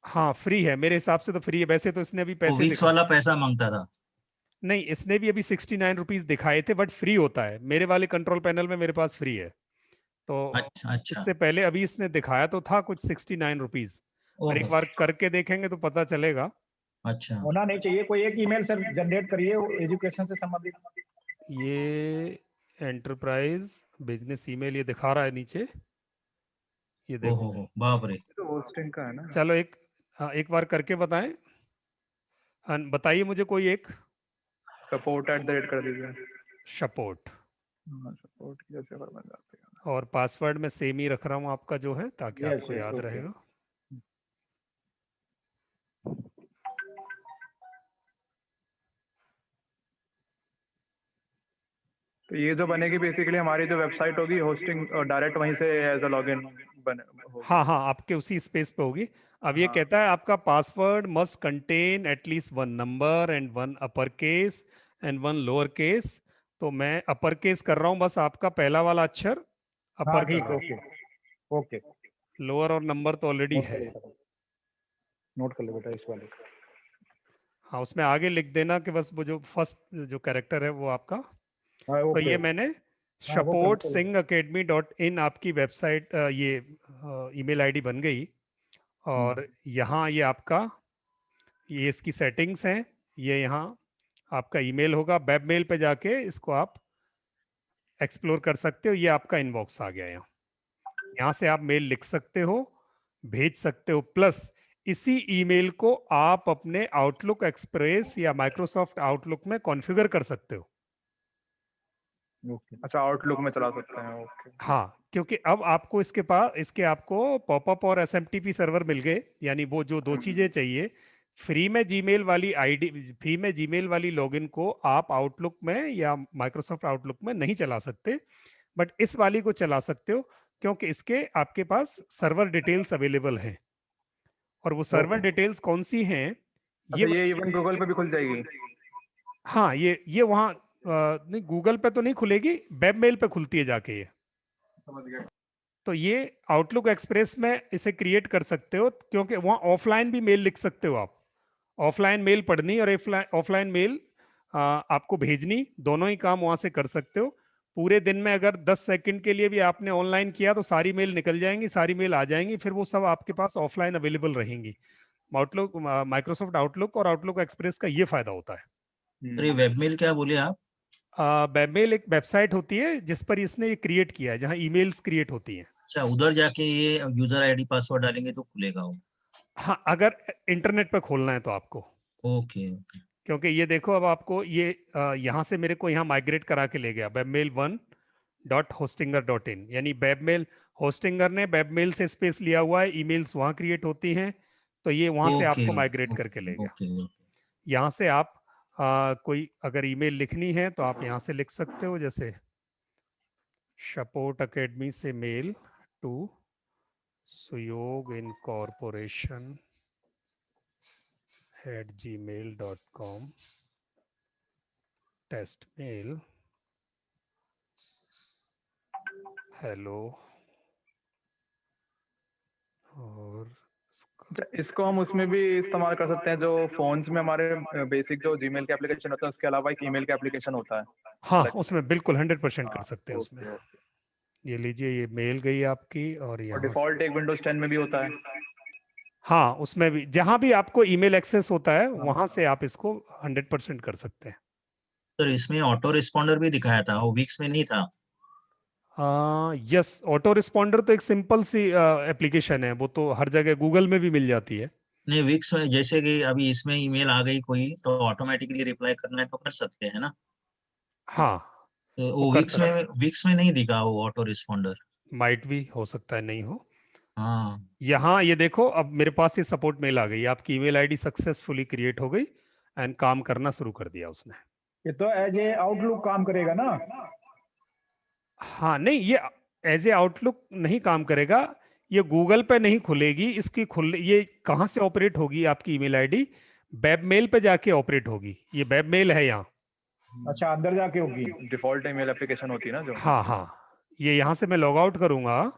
हाँ, फ्री है, मेरे हिसाब से तो फ्री है। वैसे तो इसने अभी वो पैसे विक्स वाला पैसा मांगता था। नहीं, इसने भी अभी 69 रुपीज दिखाए थे, बट फ्री होता है। मेरे वाले कंट्रोल पैनल में मेरे पास फ्री है। तो अच्छा अच्छा। इससे पहले अभी इसने दिखाया तो था कुछ 69 रुपीज, और एक ओहो, बार करके देखेंगे तो पता चलेगा। अच्छा। होना नहीं चाहिए। कोई एक ईमेल सर जनरेट करिए एजुकेशन से संबंधित। ये एंटरप्राइज बिजनेस ईमेल ये दिखा रहा है नीचे, ये देखो। ओहो बाप रे। तो होस्टिंग का है ना। चलो एक बार करके बताएं। हाँ, बताइए मुझे कोई एक। support@the कर दीजिए। सपोर्ट, सपोर्ट की जैसे बन जाते हैं। और पासवर्ड में सेम ही रख रहा हूँ आपका जो है, ताकि Yes, आपको yes, याद okay. रहेगा। तो ये जो बनेगी बेसिकली हमारी जो वेबसाइट होगी होस्टिंग डायरेक्ट वहीं से एज अ लॉगिन बने होगी। हाँ हाँ, आपके उसी स्पेस पे होगी। अब ये हाँ। कहता है आपका password must contain at least 1 number and 1 upper case and 1 lower case. तो मैं अपर केस कर रहा हूँ, बस आपका पहला वाला अक्षर हाँ अपर ठीक, कर रहा हूँ। ओके ओके, लोअर और नंबर तो ऑलरेडी नोट कर है। लो सर, नोट कर लो बेटा इस वाले का। हाँ, उसमें आगे लिख देना कि बस वो जो फर्स्ट जो कैरेक्टर है वो आपका। हाँ तो ओके। ये मैंने हाँ, वो सपोर्ट कर लो। सिंह अकेडमी .in आपकी वेबसाइट, ये ईमेल आईडी बन गई। और यहाँ ये आपका, ये इसकी सेटिंग्स हैं। ये यहाँ आपका ईमेल होगा, वेब मेल पे जाके इसको आप एक्सप्लोर कर सकते हो। ये आपका इनबॉक्स आ गया। यहाँ से आप मेल लिख सकते हो, भेज सकते हो, प्लस इसी ईमेल को आप अपने आउटलुक एक्सप्रेस या माइक्रोसॉफ्ट आउटलुक में कॉन्फ़िगर कर सकते हो। ओके, अच्छा आउटलुक में चला सकते हैं। ओके। हाँ, क्योंकि अब आपको इसके आपको पॉपअप और एसएमटीपी सर्वर मिल गए, यानी वो जो दो चीजें चाहिए। फ्री में जीमेल वाली आईडी, फ्री में जीमेल वाली लॉगिन को आप आउटलुक में या माइक्रोसॉफ्ट आउटलुक में नहीं चला सकते, बट इस वाली को चला सकते हो, क्योंकि इसके आपके पास सर्वर डिटेल्स अवेलेबल हैं। और वो सर्वर डिटेल्स कौन सी हैं, अच्छा ये इवन गूगल पे भी खुल जाएगी। हाँ, ये वहाँ नहीं, गूगल पे तो नहीं खुलेगी, वेब मेल पे खुलती है जाके ये। समझ गया। तो ये आउटलुक एक्सप्रेस में इसे क्रिएट कर सकते हो, क्योंकि वहाँ ऑफलाइन भी मेल लिख सकते हो आप। ऑफलाइन मेल पढ़नी और ऑफलाइन मेल आपको भेजनी, दोनों ही काम वहां से कर सकते हो। पूरे दिन में अगर 10 सेकंड के लिए भी आपने ऑनलाइन किया तो सारी मेल निकल जाएंगी, सारी मेल आ जाएंगी, फिर वो सब आपके पास ऑफलाइन अवेलेबल रहेंगी। आउटलुक, माइक्रोसॉफ्ट आउटलुक और आउटलुक एक्सप्रेस का ये फायदा होता है। सर ये वेबमेल क्या बोले आप? वेबमेल एक वेबसाइट होती है जिस पर इसने ये क्रिएट किया है, जहाँ ईमेल्स क्रिएट होती हैं। अच्छा, उधर जाके ये यूजर आईडी पासवर्ड डालेंगे तो खुलेगा वो? हाँ, अगर इंटरनेट पर खोलना है तो आपको, ओके। क्योंकि ये देखो अब आपको ये यहाँ से मेरे को यहाँ माइग्रेट करा के ले गया webmail1.hostinger.in, यानी वेबमेल होस्टिंगर ने वेबमेल से स्पेस लिया हुआ है, ईमेल्स वहाँ क्रिएट होती हैं, तो ये वहाँ से ओके आपको माइग्रेट करके ले गया। ओके। यहाँ से आप कोई अगर ईमेल लिखनी है तो आप यहाँ से लिख सकते हो, जैसे सपोर्ट अकेडमी से mail to Suyog incorporation @gmail.com, test mail, hello, और इसको हम उसमें भी इस्तेमाल कर सकते हैं, जो फोन्स में हमारे बेसिक जो जीमेल के एप्लीकेशन होता है उसके अलावा एक ईमेल का एप्लीकेशन होता है। हाँ, उसमें बिल्कुल 100% कर सकते हैं उसमें। ओके। ये लीजिए, ये मेल गई आपकी, और और यहाँ डिफॉल्ट एक विंडोज 10 में भी होता है। हाँ, उसमें भी जहाँ भी आपको ईमेल एक्सेस होता है वहां से आप इसको 100% कर सकते हैं। सर इसमें ऑटो रिस्पॉन्डर भी दिखाया था, वो विक्स में नहीं था। यस, ऑटो रिस्पॉन्डर तो एक सिंपल सी एप्लीकेशन है, वो तो हर जगह गूगल में भी मिल जाती है। नहीं, विक्स में जैसे कि अभी इसमें ईमेल आ गई कोई तो ऑटोमेटिकली रिप्लाई करना है तो कर सकते हैं ना? हाँ, तो वो वो कर विक्स में नहीं दिखा वो ऑटो रिस्पॉन्डर। माइट भी हो सकता है, नहीं हो। हाँ। यहाँ ये देखो, अब मेरे पास ये सपोर्ट मेल आ गई, आपकी ईमेल आईडी सक्सेसफुली क्रिएट हो गई एंड काम करना शुरू कर दिया उसने। ये तो एज ए आउटलुक काम करेगा ना? हाँ, नहीं, ये एज ए आउटलुक नहीं काम करेगा, ये गूगल पे नहीं खुलेगी, ये कहाँ से ऑपरेट होगी आपकी ईमेल आईडी? वेबमेल पे जाके ऑपरेट होगी, ये वेबमेल है यहाँ। अच्छा, अंदर जाके होगी। डिफॉल्ट ईमेल एप्लीकेशन होती है ना जो। हाँ हाँ, ये यहाँ से मैं लॉग आउट करूंगा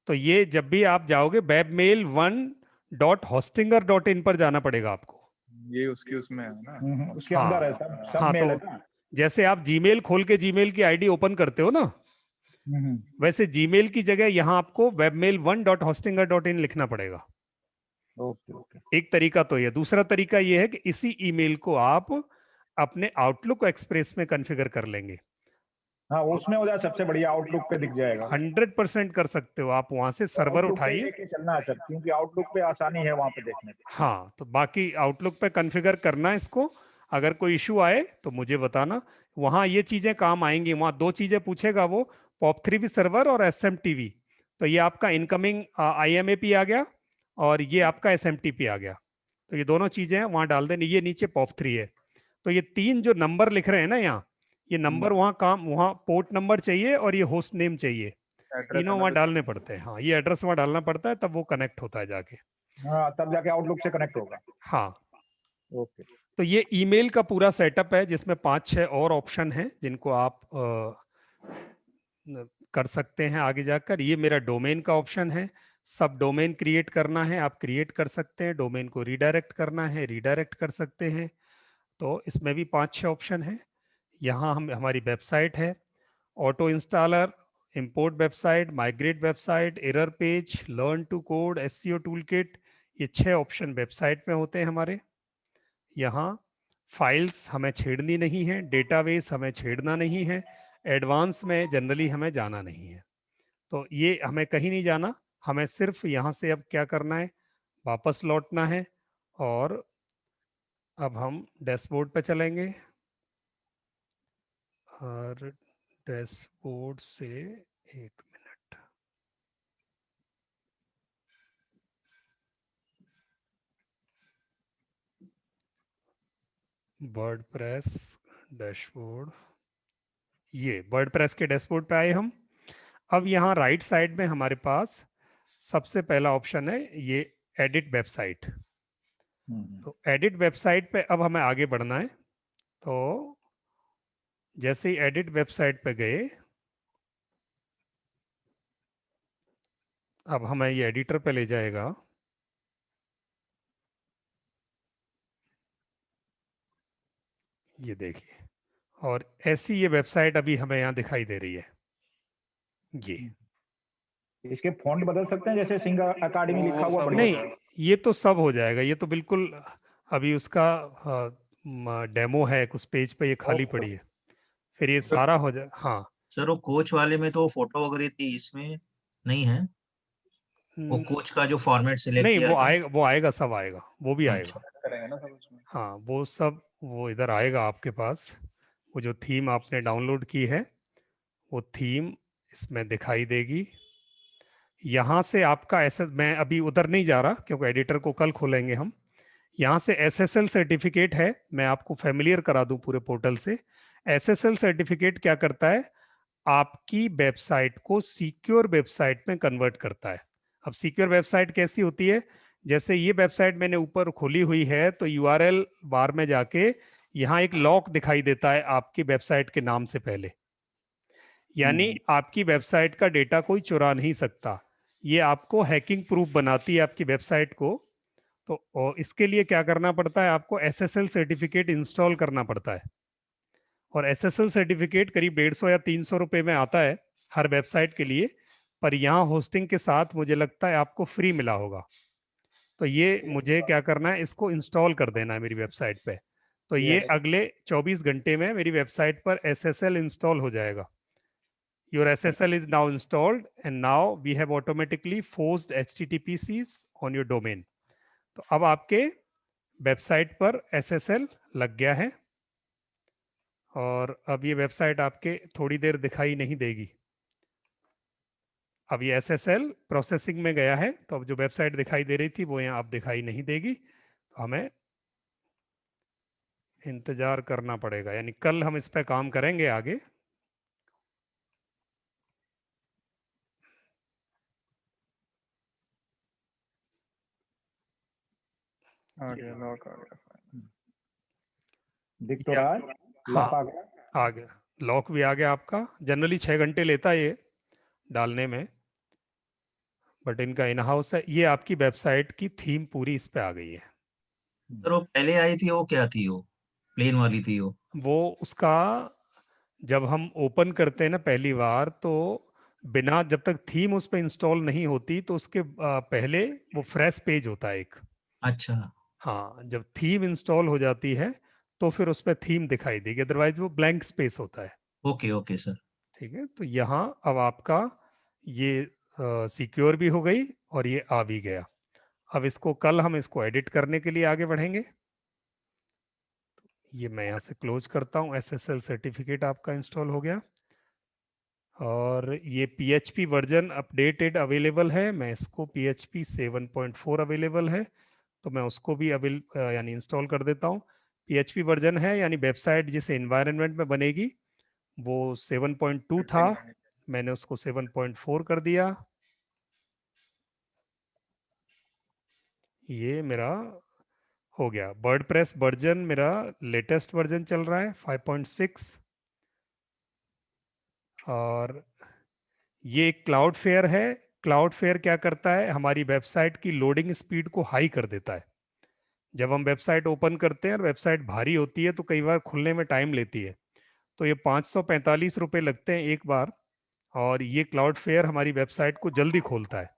तो ये जब भी आप जाओगे webmail1.hostinger.in पर जाना पड़ेगा आपको। ये उसकी उसमें है ना? उसके हाँ, अंदर है सब हाँ, मेल है तो ना। जैसे आप जीमेल खोल के जीमेल की आईडी ओपन करते हो ना, वैसे जीमेल की जगह यहाँ आपको webmail1.hostinger.in लिखना पड़ेगा। Okay okay. एक तरीका तो ये, दूसरा तरीका ये है कि इसी ईमेल को आप अपने आउटलुक एक्सप्रेस में कॉन्फ़िगर कर लेंगे। हाँ, उसमें हो जाए सबसे बढ़िया, आउटलुक पे दिख जाएगा। 100% कर सकते हो आप, वहां से सर्वर आउटलुक पे उठाइए। लेके चलना है सर, क्योंकि आउटलुक पे आसानी है वहां पे देखने पे। हाँ, तो बाकी आउटलुक पे कॉन्फ़िगर करना है इसको। अगर कोई इशू आए तो मुझे बताना, वहाँ ये चीज़ें काम आएंगी। वहाँ दो चीज़ें पूछेगा वो, POP3 सर्वर और SMTP। तो ये आपका इनकमिंग IMAP आ गया और ये आपका SMTP आ गया, तो ये दोनों चीज़ें हैं, वहाँ डाल देनी। ये नीचे POP3 है, तो ये तीन जो नंबर लिख रहे हैं ना यहाँ, ये नंबर वहाँ पोर्ट नंबर चाहिए और ये होस्ट नेम चाहिए, तीनों वहाँ डालने पड़ते हैं। हाँ, ये एड्रेस वहाँ डालना पड़ता है, तब वो कनेक्ट होता है जाके। हाँ, तब जाके आउटलुक से कनेक्ट होगा। हाँ, ओके। तो ये ईमेल का पूरा सेटअप है, जिसमें 5-6 और ऑप्शन हैं जिनको आप कर सकते हैं आगे जाकर। ये मेरा डोमेन का ऑप्शन है, सब डोमेन क्रिएट करना है आप क्रिएट कर सकते हैं, डोमेन को रीडायरेक्ट करना है रीडायरेक्ट कर सकते हैं। तो इसमें भी 5-6 ऑप्शन है। यहाँ हमारी वेबसाइट है, auto installer, import website, migrate website, error page, learn to code, SEO tool kit, ये 6 ऑप्शन वेबसाइट में होते हैं हमारे। यहाँ फाइल्स हमें छेड़नी नहीं है, डेटाबेस हमें छेड़ना नहीं है, एडवांस में जनरली हमें जाना नहीं है। तो ये हमें कहीं नहीं जाना, हमें सिर्फ यहाँ से अब क्या करना है, वापस लौटना है। और अब हम डैशबोर्ड पे चलेंगे और डैशबोर्ड से 1 मिनट, वर्डप्रेस डैशबोर्ड, ये वर्डप्रेस के डैशबोर्ड पे आए हम। अब यहाँ राइट साइड में हमारे पास सबसे पहला ऑप्शन है ये एडिट वेबसाइट। तो एडिट वेबसाइट पे अब हमें आगे बढ़ना है। तो जैसे ही एडिट वेबसाइट पे गए, अब हमें ये एडिटर पे ले जाएगा। ये देखिए, और ऐसी ये वेबसाइट अभी हमें यहाँ दिखाई दे रही है। ये इसके फॉन्ट बदल सकते हैं, जैसे सिंह अकादमी लिखा हुआ बढ़िया नहीं, ये तो सब हो जाएगा, ये तो बिल्कुल अभी उसका डेमो है, कुछ पेज पे ये खाली पड़ी है, फिर ये सारा हो जाए। हाँ सर वो कोच वाले में तो फोटो वगैरह थी, इसमें नहीं है। वो कोच का जो फॉर्मेट सिलेक्ट नहीं, किया वो था। आएगा, वो आएगा, सब आएगा, वो भी आएगा। अच्छा। करेंगे ना सब उसमें। हाँ वो सब, वो इधर आएगा आपके पास। वो जो थीम आपने डाउनलोड की है, वो थीम इसमें दिखाई देगी। यहाँ से आपका मैं अभी उधर नहीं जा रहा क्योंकि एडिटर को कल खोलेंगे हम। यहाँ से SSL सर्टिफिकेट है, मैं आपको फैमिलियर करा दूं पूरे पोर्टल से। SSL सर्टिफिकेट क्या करता है, आपकी वेबसाइट को सिक्योर वेबसाइट में कन्वर्ट करता है। अब सिक्योर वेबसाइट कैसी होती है, जैसे ये वेबसाइट मैंने ऊपर खोली हुई है, तो URL बार में जाके यहाँ एक लॉक दिखाई देता है आपकी वेबसाइट के नाम से पहले, यानी आपकी वेबसाइट का डेटा कोई चुरा नहीं सकता। ये आपको हैकिंग प्रूफ बनाती है आपकी वेबसाइट को। तो और इसके लिए क्या करना पड़ता है, आपको SSL सर्टिफिकेट इंस्टॉल करना पड़ता है। और SSL सर्टिफिकेट करीब 150 या 300 रुपए में आता है हर वेबसाइट के लिए, पर यहाँ होस्टिंग के साथ मुझे लगता है आपको फ्री मिला होगा। तो ये मुझे क्या करना है, इसको इंस्टॉल कर देना है मेरी वेबसाइट पे। तो ये अगले 24 घंटे में मेरी वेबसाइट पर SSL इंस्टॉल हो जाएगा। Your SSL is now installed and now we have automatically forced HTTPCs on your domain. तो अब आपके वेबसाइट पर SSL लग गया है, और अब ये वेबसाइट आपके थोड़ी देर दिखाई नहीं देगी। अब ये SSL प्रोसेसिंग में गया है, तो अब जो वेबसाइट दिखाई दे रही थी वो यहाँ अब दिखाई नहीं देगी। तो हमें इंतजार करना पड़ेगा, यानी कल हम इस पे काम करेंगे आगे। आ गया लॉक, आ गया। दिख तो रहा है, लॉक आ गया। आ गया, लॉक भी आ गया आपका। जनरली 6 घंटे लेता है ये डालने में, बट इनका इन हाउस है। ये आपकी वेबसाइट की थीम पूरी इस पे आ गई है। सर वो पहले आई थी वो क्या थी, वो प्लेन वाली थी वो उसका जब हम ओपन करते हैं ना पहली बार, तो बिना, जब तक थीम उस पर इंस्टॉल नहीं होती तो उसके पहले वो फ्रेश पेज होता है एक। अच्छा। हाँ, जब थीम इंस्टॉल हो जाती है तो फिर उस पर थीम दिखाई देगी, अदरवाइज वो ब्लैंक स्पेस होता है। Okay okay sir. ठीक है, तो यहाँ अब आपका ये सिक्योर भी हो गई और ये आ भी गया। अब इसको कल हम इसको एडिट करने के लिए आगे बढ़ेंगे। ये मैं यहाँ से क्लोज करता हूँ। SSL सर्टिफिकेट आपका इंस्टॉल हो गया, और ये PHP वर्जन अपडेटेड अवेलेबल है। मैं इसको PHP 7.4 अवेलेबल है, तो मैं उसको भी यानी इंस्टॉल कर देता हूँ। PHP वर्जन है, यानी वेबसाइट जिस एनवायरनमेंट में बनेगी वो 7.2 था, मैंने उसको 7.4 कर दिया। ये मेरा हो गया। वर्डप्रेस वर्जन मेरा लेटेस्ट वर्जन चल रहा है 5.6, और ये क्लाउडफेयर है। क्लाउडफेयर क्या करता है, हमारी वेबसाइट की लोडिंग स्पीड को हाई कर देता है। जब हम वेबसाइट ओपन करते हैं और वेबसाइट भारी होती है तो कई बार खुलने में टाइम लेती है, तो ये 545 रुपये लगते हैं एक बार, और ये क्लाउडफेयर हमारी वेबसाइट को जल्दी खोलता है।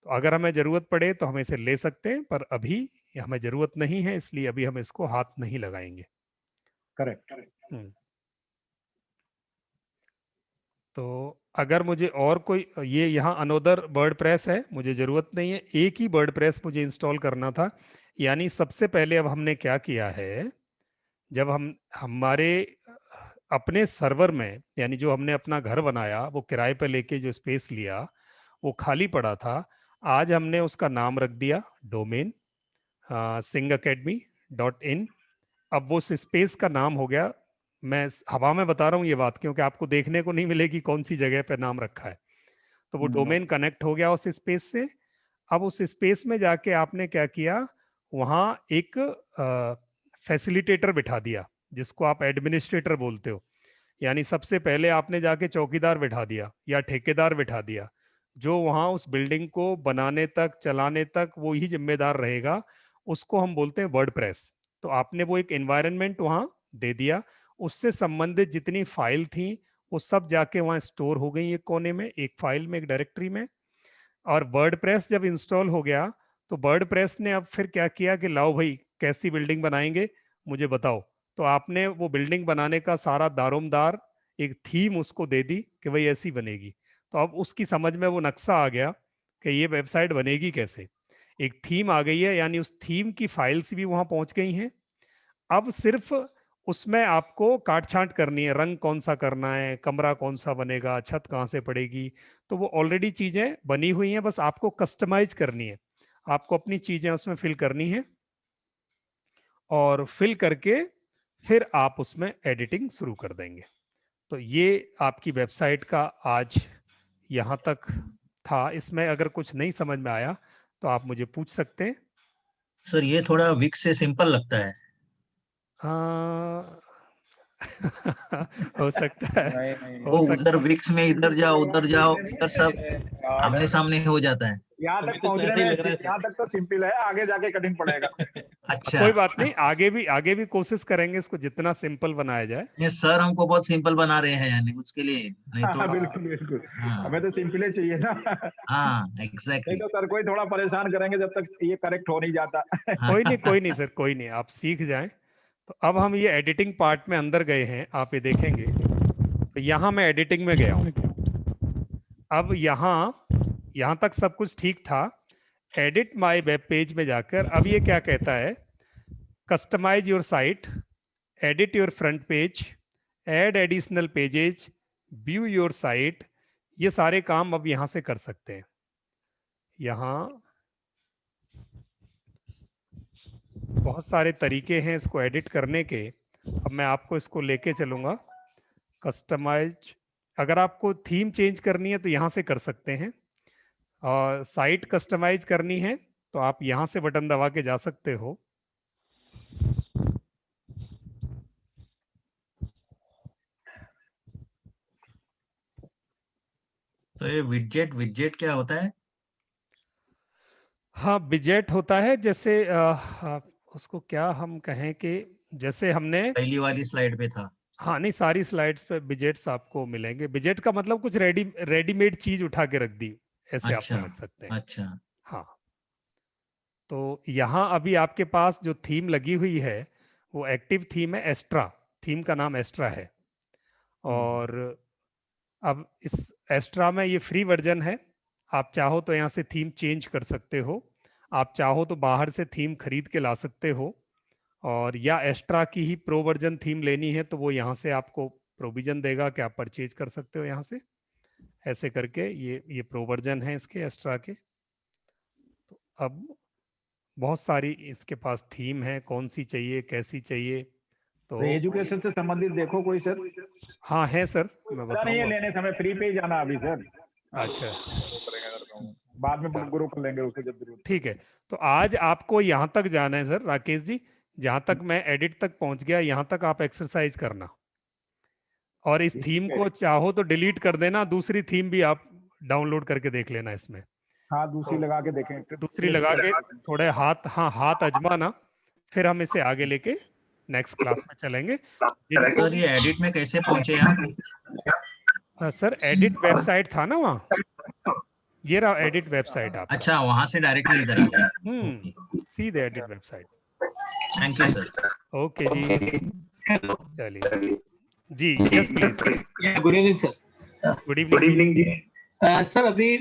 तो अगर हमें ज़रूरत पड़े तो हम इसे ले सकते हैं, पर अभी हमें ज़रूरत नहीं है, इसलिए अभी हम इसको हाथ नहीं लगाएंगे। करेक्ट। तो अगर मुझे और कोई, ये यहाँ अनोदर वर्डप्रेस है, मुझे ज़रूरत नहीं है, एक ही वर्डप्रेस मुझे इंस्टॉल करना था। यानी सबसे पहले अब हमने क्या किया है, जब हम हमारे अपने सर्वर में, यानी जो हमने अपना घर बनाया वो किराए पे लेके जो स्पेस लिया वो खाली पड़ा था, आज हमने उसका नाम रख दिया डोमेन singacademy.in। अब वो स्पेस का नाम हो गया, मैं हवा में बता रहा हूँ ये बात क्योंकि आपको देखने को नहीं मिलेगी कौन सी जगह पे नाम रखा है। तो वो डोमेन कनेक्ट हो गया उस स्पेस से। अब उस स्पेस में जाके आपने क्या किया, वहाँ एक फैसिलिटेटर बिठा दिया, जिसको आप एडमिनिस्ट्रेटर बोलते हो, यानी सबसे पहले आपने जाके चौकीदार बिठा दिया या ठेकेदार बिठा दिया, जो वहाँ उस बिल्डिंग को बनाने तक चलाने तक वो ही जिम्मेदार रहेगा, उसको हम बोलते हैं वर्डप्रेस। तो आपने वो एक एनवायरनमेंट वहाँ दे दिया, उससे संबंधित जितनी फाइल थी वो सब जाके वहाँ स्टोर हो गई एक कोने में, एक फाइल में, एक डायरेक्टरी में। और वर्डप्रेस जब इंस्टॉल हो गया तो वर्डप्रेस ने अब फिर क्या किया कि लाओ भाई कैसी बिल्डिंग बनाएंगे मुझे बताओ। तो आपने वो बिल्डिंग बनाने का सारा दारोमदार, एक थीम उसको दे दी कि भाई ऐसी बनेगी। तो अब उसकी समझ में वो नक्शा आ गया कि ये वेबसाइट बनेगी कैसे। एक थीम आ गई है, यानी उस थीम की फाइल्स भी वहां पहुंच गई हैं। अब सिर्फ उसमें आपको काट छांट करनी है, रंग कौन सा करना है, कमरा कौन सा बनेगा, छत कहाँ से पड़ेगी, तो वो ऑलरेडी चीजें बनी हुई हैं, बस आपको कस्टमाइज करनी है, आपको अपनी चीजें उसमें फिल करनी है और फिल करके फिर आप उसमें एडिटिंग शुरू कर देंगे। तो ये आपकी वेबसाइट का आज यहाँ तक था। इसमें अगर कुछ नहीं समझ में आया तो आप मुझे पूछ सकते हैं। सर ये थोड़ा विक्स से सिंपल लगता है। हो सकता है, नहीं नहीं हो वो सकता उधर विक्स में इधर जाओ उधर जाओ, इधर सब हाँ, आमने सामने हो जाता है। यहाँ अभी तक तो पहुँचने ऐसा ही में लग रहा है यहाँ तक तो सिंपल है, आगे जाके कठिन पड़ेगा। अच्छा कोई बात नहीं, आगे भी कोशिश करेंगे इसको जितना सिंपल बनाया जाए। ये सर हमको बहुत सिंपल बना रहे हैं यानी उसके लिए, नहीं तो हाँ, बिल्कुल बिल्कुल, हाँ हमें तो सिंपल ही चाहिए ना। हाँ नहीं एग्जैक्टली तो सर को ही थोड़ा परेशान करेंगे जब तक ये करेक्ट हो नहीं जाता। कोई नहीं सर, कोई नहीं, आप सीख जाएं। तो अब हम ये एडिटिंग पार्ट में अंदर गए हैं, आप ये देखेंगे। तो यहाँ मैं एडिटिंग में गया हूँ। अब यहाँ तक सब कुछ ठीक था। एडिट माय वेब पेज में जाकर अब ये क्या कहता है, customise your site, edit your front page, add additional pages, view your site. ये सारे काम अब यहाँ से कर सकते हैं। यहाँ बहुत सारे तरीके हैं इसको एडिट करने के। अब मैं आपको इसको लेके चलूँगा। कस्टमाइज, अगर आपको थीम चेंज करनी है तो यहाँ से कर सकते हैं, और साइट कस्टमाइज करनी है तो आप यहाँ से बटन दबा के जा सकते हो। तो ये विडजेट क्या होता है? हाँ, विजेट होता है, जैसे उसको क्या हम कहें कि जैसे हमने पहली वाली स्लाइड पे था। हाँ नहीं, सारी स्लाइड्स पे विजेट्स आपको मिलेंगे। विजेट का मतलब कुछ रेडीमेड चीज उठा के रख दी, ऐसे आप अच्छा समझ सकते हैं। अच्छा हाँ, तो यहाँ अभी आपके पास जो थीम लगी हुई है वो एक्टिव थीम है, एस्ट्रा। थीम का नाम एस्ट्रा है। और अब इस एस्ट्रा में ये फ्री वर्जन है, आप चाहो तो यहाँ से थीम चेंज कर सकते हो, आप चाहो तो बाहर से थीम खरीद के ला सकते हो, और या एक्स्ट्रा की ही प्रो वर्जन थीम लेनी है तो वो यहाँ से आपको प्रोविजन देगा कि आप परचेज कर सकते हो यहाँ से। ऐसे करके ये प्रो वर्जन है इसके एक्स्ट्रा के। तो अब बहुत सारी इसके पास थीम है, कौन सी चाहिए कैसी चाहिए। तो एजुकेशन से संबंधित देखो कोई सर। हाँ है सर, मैं पता नहीं है, बताऊंगा। लेने समय फ्री पे ही जाना अभी सर, अच्छा बाद में ग्रुप कर लेंगे उसे जब जरूरत। ठीक है, तो आज आपको यहाँ तक जाना है सर राकेश जी, जहाँ तक मैं एडिट तक पहुँच गया, यहाँ तक आप एक्सरसाइज करना। और इस थीम को चाहो तो डिलीट कर देना, दूसरी थीम भी आप डाउनलोड करके देख लेना इसमें। हाँ, दूसरी लगा के देखें। दूसरी लगा के थोड़े हाथ आजमाना, फिर हम इसे आगे लेके नेक्स्ट क्लास में चलेंगे। सर ये एडिट में कैसे पहुंचे आप? सर एडिट वेबसाइट था ना वहाँ, ये रहा एडिट वेबसाइट आप। अच्छा वहां से डायरेक्टली इधर आ गए। सीधे edit website. Thank you sir. Okay जी, चलिए जी, yes please. Good evening sir. Good evening जी। सर अभी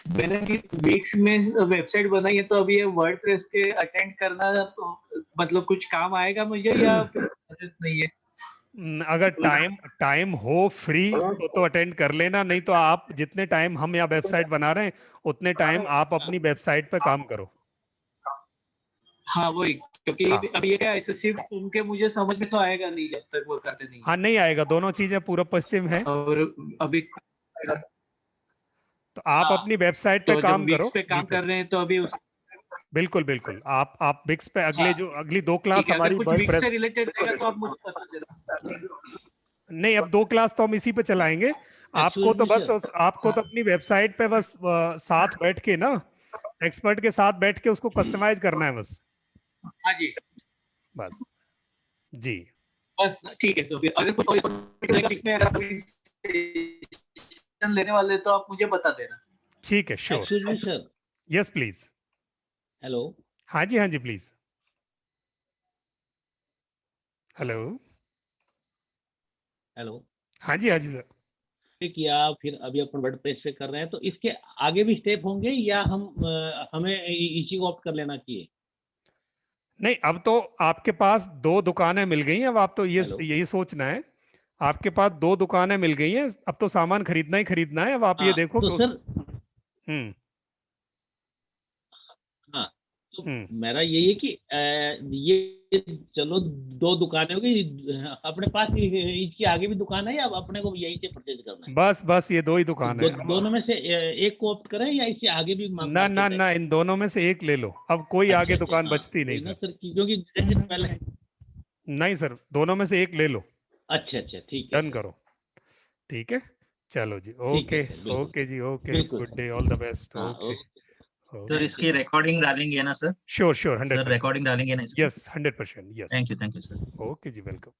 मैंने वीक्स में वेबसाइट बनाई है, तो अभी ये वर्डप्रेस के अटेंड करना तो मतलब कुछ काम आएगा मुझे या नहीं है? अगर टाइम हो फ्री तो अटेंड कर लेना, नहीं तो आप जितने टाइम हम यहाँ वेबसाइट बना रहे हैं उतने टाइम आप अपनी वेबसाइट पे काम करो। हाँ वही, क्योंकि हाँ। अभी ये ऐसे सिर्फ उनके मुझे समझ में तो आएगा नहीं जब तक वो करते नहीं। हाँ नहीं आएगा, दोनों चीजें पूर्व पश्चिम है। और अभी तो आप अपनी वेबसाइट पे तो काम जब करो। वीक्स पे काम कर रहे हैं तो अभी बिल्कुल बिल्कुल, आप बिक्स पे अगले हाँ, जो अगली 2 क्लास ठीक है, हमारी अगर कुछ वर्डप्रेस से रिलेटेड रहेगा तो आप मुझे बता देना। नहीं, अब 2 क्लास तो हम इसी पे चलाएंगे। आपको तो बस आपको तो अपनी वेबसाइट पे बस साथ बैठ के ना, एक्सपर्ट के साथ बैठ के उसको कस्टमाइज करना है बस। हाँ जी, बस जी, बस ठीक है। तो फिर अगर कुछ और इसमें अगर आप लेने वाले तो आप मुझे बता देना। ठीक है, sure, excuse me sir, yes please. Hello, हाँ जी प्लीज। हेलो, हेलो, हाँ जी सर। या फिर अभी अपन वर्डप्रेस से कर रहे हैं, तो इसके आगे भी स्टेप होंगे या हमें इसी को ऑप्ट कर लेना चाहिए? नहीं, अब तो आपके पास 2 दुकानें मिल गई हैं, अब आप तो हेलो, यही सोचना है। आपके पास 2 दुकानें मिल गई हैं, अब तो सामान खरीदना ही खरीदना है। अब आप ये हाँ देखो तो कि सर, हम्म हाँ तो हम्म मेरा यही है कि ये चलो 2 दुकानें हो गई, अपने पास इसके आगे भी दुकान है या अब अपने को यहीं से परचेज करना है? बस ये 2 ही दुकान है। दोनों में से एक को ऑप्ट करें या इससे आगे भी ना मार्केट है? ना, इन दोनों में से एक ले लो, अब कोई अच्छा आगे अच्छा, दुकान हाँ बचती नहीं वही ना सर। सर, क्योंकि जैसे पहले। नहीं सर, दोनों में से एक ले लो, अच्छा अच्छा, ठीक है डन सर, करो। ठीक है, चलो जी, ठीक है ओके, सर, बिल्कुल ओके जी, ओके, बिल्कुल good sir, day, all the best, हाँ okay, okay, sir thank you इसकी सर। रिकॉर्डिंग डालेंगे ना सर? श्योर सर 100%, रिकॉर्डिंग डालेंगे ना इसकी? Yes 100%, yes, thank you sir. Okay जी, वेलकम।